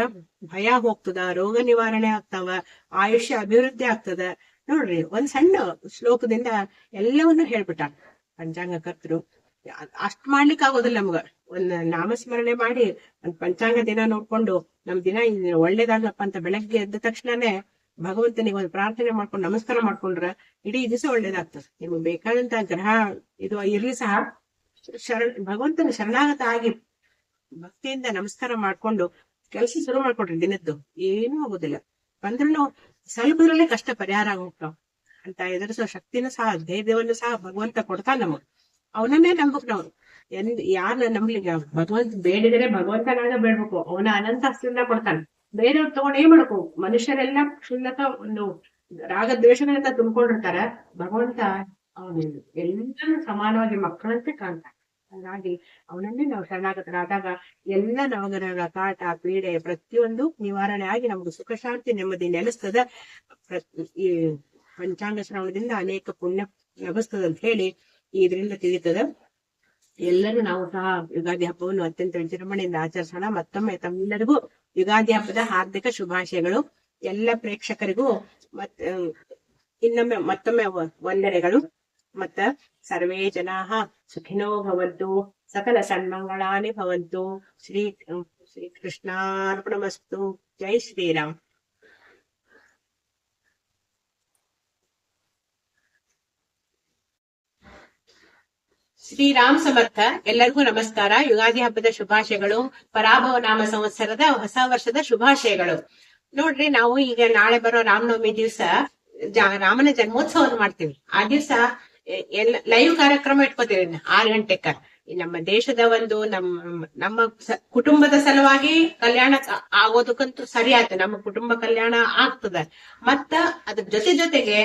ಭಯ ಹೋಗ್ತದ, ರೋಗ ನಿವಾರಣೆ ಆಗ್ತಾವ, ಆಯುಷ್ಯ ಅಭಿವೃದ್ಧಿ ಆಗ್ತದ. ನೋಡ್ರಿ, ಒಂದ್ ಸಣ್ಣ ಶ್ಲೋಕದಿಂದ ಎಲ್ಲವನ್ನೂ ಹೇಳ್ಬಿಟ್ಟ ಪಂಚಾಂಗ ಕರ್ತರು. ಅಷ್ಟ್ ಮಾಡ್ಲಿಕ್ಕೆ ಆಗೋದಿಲ್ಲ ನಮ್ಗ. ಒಂದ್ ನಾಮಸ್ಮರಣೆ ಮಾಡಿ ಒಂದ್ ಪಂಚಾಂಗ ದಿನ ನೋಡ್ಕೊಂಡು ನಮ್ ದಿನ ಒಳ್ಳೇದಾಗ್ಲಪ್ಪ ಅಂತ ಬೆಳಗ್ಗೆ ಎದ್ದ ತಕ್ಷಣನೇ ಭಗವಂತನಿಗೆ ಒಂದು ಪ್ರಾರ್ಥನೆ ಮಾಡ್ಕೊಂಡು ನಮಸ್ಕಾರ ಮಾಡ್ಕೊಂಡ್ರ ಇಡೀ ದಿವಸ ಒಳ್ಳೇದಾಗ್ತದೆ. ನಿಮ್ಗೆ ಬೇಕಾದಂತ ಗ್ರಹ ಇದು ಇರ್ಲಿ ಸಹ ಭಗವಂತನ ಶರಣಾಗತ ಆಗಿ ಭಕ್ತಿಯಿಂದ ನಮಸ್ಕಾರ ಮಾಡ್ಕೊಂಡು ಕೆಲಸ ಶುರು ಮಾಡ್ಕೊಡ್ರಿ. ದಿನದ್ದು ಏನೂ ಆಗುದಿಲ್ಲ. ಬಂದ್ರೂ ಸ್ವಲ್ಪದ್ರಲ್ಲೇ ಕಷ್ಟ ಪರಿಹಾರ ಆಗಿ ಹೋಗ್ತಾವ ಅಂತ ಎದುರಿಸೋ ಶಕ್ತಿನೂ ಸಹ, ಧೈರ್ಯವನ್ನು ಸಹ ಭಗವಂತ ಕೊಡ್ತಾನ ನಮಗ್. ಅವನನ್ನೇ ನಂಬಕ್ ನಾವು. ಯಾರನ್ನ ನಂಬ್ಲಿಕ್ಕೆ, ಭಗವಂತ ಬೇಡಿದರೆ ಭಗವಂತನಾಗ ಬೇಡ್ಬೇಕು. ಅವನ ಅನಂತ ಹಸ್ತಿಂದ ಕೊಡ್ತಾನೆ. ಬೇರೆಯವ್ರು ತಗೊಂಡ್ ಏನ್ ಮಾಡ್ಬೇಕು? ಮನುಷ್ಯರೆಲ್ಲ ಕ್ಷುಲ್ಲಕ ಒಂದು ರಾಗದ್ವೇಷಗಳಿಂದ ತುಂಬಿಕೊಂಡಿರ್ತಾರ. ಭಗವಂತ ಅವನು ಎಲ್ಲರೂ ಸಮಾನವಾಗಿ ಮಕ್ಕಳಂತೆ ಕಾಣ್ತಾನೆ. ಹಾಗಾಗಿ ಅವನನ್ನೇ ನಾವು ಶರಣಾಗತರಾದಾಗ ಎಲ್ಲ ನವಗ್ರಹಗಳ ಕಾಟ, ಪೀಡೆ ಪ್ರತಿಯೊಂದು ನಿವಾರಣೆ ಆಗಿ ನಮ್ಗೆ ಸುಖ, ಶಾಂತಿ, ನೆಮ್ಮದಿ ನೆಲೆಸ್ತದ. ಈ ಪಂಚಾಂಗ ಶ್ರವಣದಿಂದ ಅನೇಕ ಪುಣ್ಯ ಲಭಿಸ್ತದ ಅಂತ ಹೇಳಿ ಇದರಿಂದ ತಿಳಿತದ. ಎಲ್ಲರೂ ನಾವು ಸಹ ಯುಗಾದಿ ಹಬ್ಬವನ್ನು ಅತ್ಯಂತ ವಿಜೃಂಭಣೆಯಿಂದ ಆಚರಿಸೋಣ. ಮತ್ತೊಮ್ಮೆ ತಮ್ಮೆಲ್ಲರಿಗೂ ಯುಗಾದಿ ಹಬ್ಬದ ಹಾರ್ದಿಕ ಶುಭಾಶಯಗಳು. ಎಲ್ಲ ಪ್ರೇಕ್ಷಕರಿಗೂ ಮತ್ತೊಮ್ಮೆ ವಂದನೆಗಳು. ಮತ್ತ ಸರ್ವೇ ಜನಾಃ ಸುಖಿನೋ ಭವಂತು, ಸಕಲ ಸನ್ಮಂಗಳಾನಿ ಭವಂತು. ಶ್ರೀ ಕೃಷ್ಣಾರ್ಪಣಮಸ್ತು. ಜೈ ಶ್ರೀರಾಮ್. ಶ್ರೀರಾಮ್ ಸಮರ್ಥ. ಎಲ್ಲರಿಗೂ ನಮಸ್ಕಾರ. ಯುಗಾದಿ ಹಬ್ಬದ ಶುಭಾಶಯಗಳು. ಪರಾಭವ ನಾಮ ಸಂವತ್ಸರದ ಹೊಸ ವರ್ಷದ ಶುಭಾಶಯಗಳು. ನೋಡ್ರಿ, ನಾವು ಈಗ ನಾಳೆ ಬರೋ ರಾಮನವಮಿ ದಿವಸ ರಾಮನ ಜನ್ಮೋತ್ಸವವನ್ನು ಮಾಡ್ತೀವಿ. ಆ ದಿವಸ ಎಲ್ಲ ಲೈವ್ ಕಾರ್ಯಕ್ರಮ ಇಟ್ಕೋತೀವಿ 6 ಗಂಟೆಕ. ನಮ್ಮ ದೇಶದ ಒಂದು ನಮ್ಮ ಕುಟುಂಬದ ಸಲುವಾಗಿ ಕಲ್ಯಾಣ ಆಗೋದಕ್ಕಂತೂ ಸರಿ ಆಯ್ತು. ನಮ್ಮ ಕುಟುಂಬ ಕಲ್ಯಾಣ ಆಗ್ತದ. ಮತ್ತ ಅದ್ರ ಜೊತೆಗೆ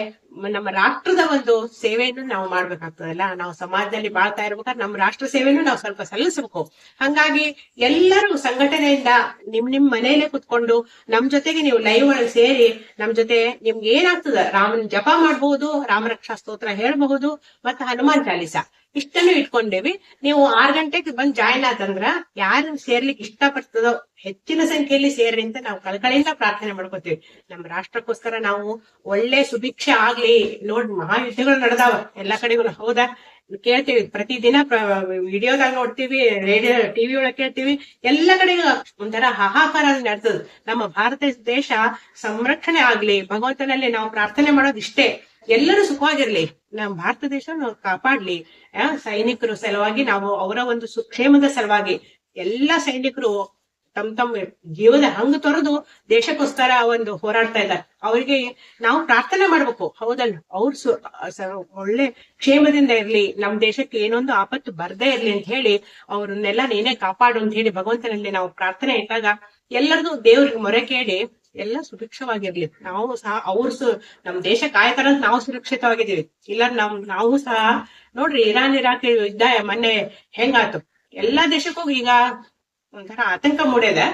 ನಮ್ಮ ರಾಷ್ಟ್ರದ ಒಂದು ಸೇವೆಯನ್ನು ನಾವು ಮಾಡ್ಬೇಕಾಗ್ತದಲ್ಲ. ನಾವು ಸಮಾಜದಲ್ಲಿ ಬಾಳ್ತಾ ಇರ್ಬೇಕಾದ್ರೆ ನಮ್ಮ ರಾಷ್ಟ್ರ ಸೇವೆಯನ್ನು ನಾವು ಸ್ವಲ್ಪ ಸಲ್ಲಿಸಬೇಕು. ಹಂಗಾಗಿ ಎಲ್ಲರೂ ಸಂಘಟನೆಯಿಂದ ನಿಮ್ ಮನೆಯಲ್ಲೇ ಕುತ್ಕೊಂಡು ನಮ್ ಜೊತೆಗೆ ನೀವು ಲೈವ್ ಒಳಗೆ ಸೇರಿ ನಮ್ ಜೊತೆ ನಿಮ್ಗೆ ಏನಾಗ್ತದ, ರಾಮನ ಜಪ ಮಾಡಬಹುದು, ರಾಮರಕ್ಷಾ ಸ್ತೋತ್ರ ಹೇಳ್ಬಹುದು, ಮತ್ತೆ ಹನುಮಾನ್ ಚಾಲೀಸ ಇಷ್ಟನ್ನು ಇಟ್ಕೊಂಡೇವಿ. ನೀವು 6 ಗಂಟೆಗೆ ಬಂದ್ ಜಾಯ್ನ್ ಆತಂದ್ರ ಯಾರು ಸೇರ್ಲಿಕ್ಕೆ ಇಷ್ಟಪಡ್ತದೋ ಹೆಚ್ಚಿನ ಸಂಖ್ಯೆಯಲ್ಲಿ ಸೇರ್ರಿ ಅಂತ ನಾವು ಕಳಕಳಿಯಿಂದ ಪ್ರಾರ್ಥನೆ ಮಾಡ್ಕೋತೀವಿ. ನಮ್ಮ ರಾಷ್ಟ್ರಕ್ಕೋಸ್ಕರ ನಾವು ಒಳ್ಳೆ ಸುಭಿಕ್ಷೆ ಆಗ್ಲಿ. ನೋಡ್ ಮಹಾಯುದ್ಧಗಳು ನಡೆದಾವ ಎಲ್ಲಾ ಕಡೆಗೂ, ಹೌದಾ? ಕೇಳ್ತೀವಿ ಪ್ರತಿದಿನ, ವಿಡಿಯೋದಾಗ ನೋಡ್ತೀವಿ, ರೇಡಿಯೋ ಟಿವಿ ಒಳಗೆ ಕೇಳ್ತೀವಿ, ಎಲ್ಲ ಕಡೆಗೂ ಒಂಥರ ಹಾಹಾಕಾರ ನಡ್ತದ. ನಮ್ಮ ಭಾರತ ದೇಶ ಸಂರಕ್ಷಣೆ ಆಗ್ಲಿ, ಭಗವಂತನಲ್ಲಿ ನಾವು ಪ್ರಾರ್ಥನೆ ಮಾಡೋದು ಇಷ್ಟೇ, ಎಲ್ಲರೂ ಸುಖವಾಗಿರ್ಲಿ, ನಮ್ಮ ಭಾರತ ದೇಶ ನಾವು ಕಾಪಾಡ್ಲಿ. ಸೈನಿಕರು ಸಲುವಾಗಿ ನಾವು ಅವರ ಒಂದು ಸುಕ್ಷೇಮದ ಸಲುವಾಗಿ ಎಲ್ಲಾ ಸೈನಿಕರು ತಮ್ಮ ಜೀವದ ಹಂಗ ತೊರೆದು ದೇಶಕ್ಕೋಸ್ಕರ ಒಂದು ಹೋರಾಡ್ತಾ ಇದ್ದಾರೆ. ಅವರಿಗೆ ನಾವು ಪ್ರಾರ್ಥನೆ ಮಾಡ್ಬೇಕು, ಹೌದಲ್ಲ? ಅವ್ರು ಒಳ್ಳೆ ಕ್ಷೇಮದಿಂದ ಇರ್ಲಿ, ನಮ್ ದೇಶಕ್ಕೆ ಏನೊಂದು ಆಪತ್ತು ಬರ್ದೇ ಇರ್ಲಿ ಅಂತ ಹೇಳಿ ಅವ್ರನ್ನೆಲ್ಲ ನೀನೇ ಕಾಪಾಡು ಅಂತ ಹೇಳಿ ಭಗವಂತನಲ್ಲಿ ನಾವು ಪ್ರಾರ್ಥನೆ ಇಟ್ಟಾಗ ಎಲ್ಲರದು ದೇವ್ರಿಗೆ ಮೊರೆ ಕೇಳಿ ಎಲ್ಲ ಸುಭಿಕ್ಷವಾಗಿರ್ಲಿ. ನಾವು ಸಹ ನಮ್ ದೇಶ ಕಾಯ್ತಾರಂತ ನಾವು ಸುರಕ್ಷಿತವಾಗಿದ್ದೀವಿ. ಇಲ್ಲ ನಾವು ಸಹ ನೋಡ್ರಿ, ಇರಾಕ್ ಯುದ್ಧ ಮೊನ್ನೆ ಹೆಂಗಾತು, ಎಲ್ಲಾ ದೇಶಕ್ಕೂ ಈಗ ಒಂಥರ ಆತಂಕ ಮೂಡಿದೆ.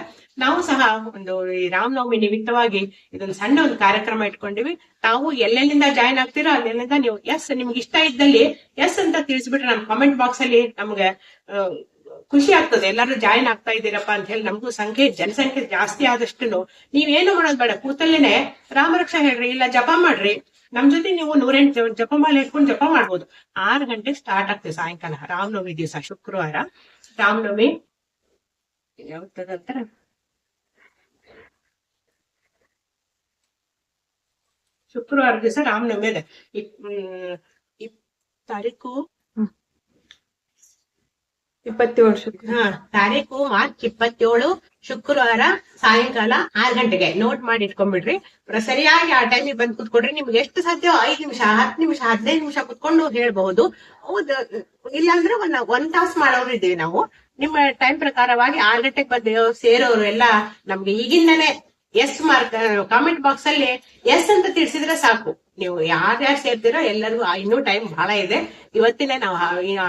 ನಾವು ಸಹ ಒಂದು ಈ ರಾಮನವಮಿ ನಿಮಿತ್ತವಾಗಿ ಇದೊಂದು ಸಣ್ಣ ಒಂದು ಕಾರ್ಯಕ್ರಮ ಇಟ್ಕೊಂಡಿವಿ. ತಾವು ಎಲ್ಲೆಲ್ಲಿಂದ ಜಾಯ್ನ್ ಆಗ್ತೀರಾ ಅಲ್ಲೆಲ್ಲಿಂದ ನೀವು ನಿಮ್ಗೆ ಇಷ್ಟ ಇದ್ದಲ್ಲಿ ಎಸ್ ಅಂತ ತಿಳಿಸ್ಬಿಟ್ರೆ ನಮ್ಮ ಕಾಮೆಂಟ್ ಬಾಕ್ಸ್ ಅಲ್ಲಿ ನಮ್ಗೆ ಖುಷಿ ಆಗ್ತದೆ. ಎಲ್ಲರೂ ಜಾಯ್ನ್ ಆಗ್ತಾ ಇದ್ದೀರಪ್ಪ ಅಂತ ಹೇಳಿ. ನಮಗೂ ಜನಸಂಖ್ಯೆ ಜಾಸ್ತಿ ಆದಷ್ಟು ನೀವೇನು ಮಾಡೋದ್ ಬೇಡ, ಕೂತಲ್ಲೇನೆ ರಾಮರಕ್ಷಾ ಹೇಳ್ರಿ, ಇಲ್ಲ ಜಪ ಮಾಡ್ರಿ. ನಮ್ ಜೊತೆ ನೀವು 108 ಜಪಮಾಲೆ ಇಟ್ಕೊಂಡು ಜಪ ಮಾಡ್ಬೋದು. 6 ಗಂಟೆಗೆ ಸ್ಟಾರ್ಟ್ ಆಗ್ತದೆ ಸಾಯಂಕಾಲ, ರಾಮನವಮಿ ದಿವಸ, ಶುಕ್ರವಾರ ರಾಮನವಮಿ. ಯಾವತ್ತದಂತಾರೆ ಶುಕ್ರವಾರ ದಿವಸ ರಾಮನವಮಿ ಇದೆ. ತಾರೀಕು 27 ತಾರೀಕು ಮಾರ್ಚ್ 27 ಶುಕ್ರವಾರ ಸಾಯಂಕಾಲ 6 ಗಂಟೆಗೆ. ನೋಟ್ ಮಾಡಿ ಇಟ್ಕೊಂಡ್ಬಿಡ್ರಿ. ಸರಿಯಾಗಿ ಆ ಟೈಮಿಗೆ ಬಂದ್ ಕುತ್ಕೊಡ್ರಿ. ನಿಮ್ಗೆ ಎಷ್ಟು ಸಾಧ್ಯ 5 ನಿಮಿಷ, 10 ನಿಮಿಷ, 15 ನಿಮಿಷ ಕುತ್ಕೊಂಡು ಹೇಳ್ಬಹುದು. ಹೌದು, ಇಲ್ಲಾಂದ್ರೆ 1 ತಾಸು ಮಾಡೋರು ಇದ್ದೀವಿ ನಾವು. ನಿಮ್ಮ ಟೈಮ್ ಪ್ರಕಾರವಾಗಿ 6 ಗಂಟೆಗೆ ಬಂದು ಸೇರೋರು ಎಲ್ಲ ನಮ್ಗೆ ಈಗಿಂದನೇ ಎಸ್ ಮಾರ್ಕ್ ಕಾಮೆಂಟ್ ಬಾಕ್ಸ್ ಅಲ್ಲಿ ಎಸ್ ಅಂತ ತಿಳಿಸಿದ್ರೆ ಸಾಕು. ನೀವು ಯಾರ್ಯಾರು ಸೇರ್ತೀರೋ ಎಲ್ಲರಿಗೂ ಇನ್ನೂ ಟೈಮ್ ಬಹಳ ಇದೆ. ಇವತ್ತಿನೇ ನಾವು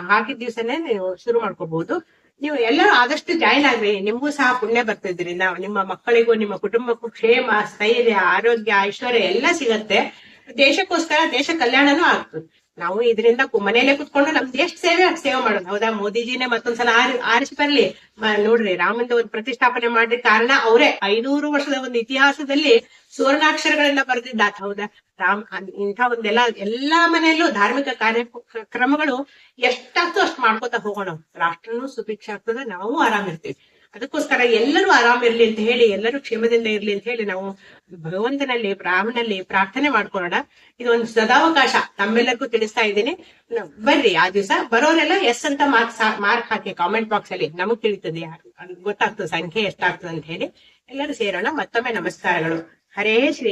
ಹಾಕಿದ ದಿವಸನೇ ನೀವು ಶುರು ಮಾಡ್ಕೋಬಹುದು. ನೀವು ಎಲ್ಲರೂ ಆದಷ್ಟು ಜಾಯ್ನ್ ಆಗ್ರಿ. ನಿಮ್ಗೂ ಸಹ ಪುಣ್ಯ ಬರ್ತಿದ್ರಿ. ನಿಮ್ಮ ಮಕ್ಕಳಿಗೂ ನಿಮ್ಮ ಕುಟುಂಬಕ್ಕೂ ಕ್ಷೇಮ, ಸ್ಥೈರ್ಯ, ಆರೋಗ್ಯ, ಐಶ್ವರ್ಯ ಎಲ್ಲ ಸಿಗತ್ತೆ. ದೇಶಕ್ಕೋಸ್ಕರ ದೇಶ ಕಲ್ಯಾಣನೂ ಆಗ್ತದೆ. ನಾವು ಇದರಿಂದ ಮನೆಯಲ್ಲೇ ಕುತ್ಕೊಂಡು ನಮ್ದು ಎಷ್ಟು ಸೇವೆ ಮಾಡೋದು, ಹೌದಾ? ಮೋದಿಜಿನೇ ಮತ್ತೊಂದ್ಸಲ ಆರಿಸಿ ಬರ್ಲಿ. ನೋಡ್ರಿ, ರಾಮಂದ ಒಂದು ಪ್ರತಿಷ್ಠಾಪನೆ ಮಾಡಿದ ಕಾರಣ ಅವರೇ 500 ವರ್ಷದ ಒಂದು ಇತಿಹಾಸದಲ್ಲಿ ಸುವರ್ಣಾಕ್ಷರಗಳೆಲ್ಲ ಬರೆದಿದ್ದಾತ, ಹೌದಾ? ಇಂಥ ಎಲ್ಲಾ ಮನೆಯಲ್ಲೂ ಧಾರ್ಮಿಕ ಕಾರ್ಯಕ್ರಮಗಳು ಎಷ್ಟಾಗ್ತೋ ಅಷ್ಟು ಮಾಡ್ಕೋತಾ ಹೋಗೋಣ. ರಾಷ್ಟ್ರನೂ ಸುಭಿಕ್ಷ ಆಗ್ತದೆ, ನಾವು ಆರಾಮಿರ್ತೀವಿ. ಅದಕ್ಕೋಸ್ಕರ ಎಲ್ಲರೂ ಆರಾಮಿರ್ಲಿ ಅಂತ ಹೇಳಿ, ಎಲ್ಲರೂ ಕ್ಷೇಮದಿಂದ ಇರ್ಲಿ ಅಂತ ಹೇಳಿ ನಾವು ಭಗವಂತನಲ್ಲಿ ರಾಮನಲ್ಲಿ ಪ್ರಾರ್ಥನೆ ಮಾಡ್ಕೊಳ್ಳೋಣ. ಇದೊಂದು ಸದಾವಕಾಶ ತಮ್ಮೆಲ್ಲರಿಗೂ ತಿಳಿಸ್ತಾ ಇದ್ದೀನಿ. ಬರ್ರಿ, ಆ ದಿವಸ ಬರೋರೆಲ್ಲ ಎಸ್ ಅಂತ ಮಾರ್ಕ್ ಹಾಕಿ ಕಾಮೆಂಟ್ ಬಾಕ್ಸ್ ಅಲ್ಲಿ. ನಮಗ್ ತಿಳಿತದೆ, ಗೊತ್ತಾಗ್ತದೆ ಸಂಖ್ಯೆ ಎಷ್ಟಾಗ್ತದೆ ಅಂತ ಹೇಳಿ. ಎಲ್ಲರೂ ಸೇರೋಣ. ಮತ್ತೊಮ್ಮೆ ನಮಸ್ಕಾರಗಳು. ಹರೇ ಶ್ರೀ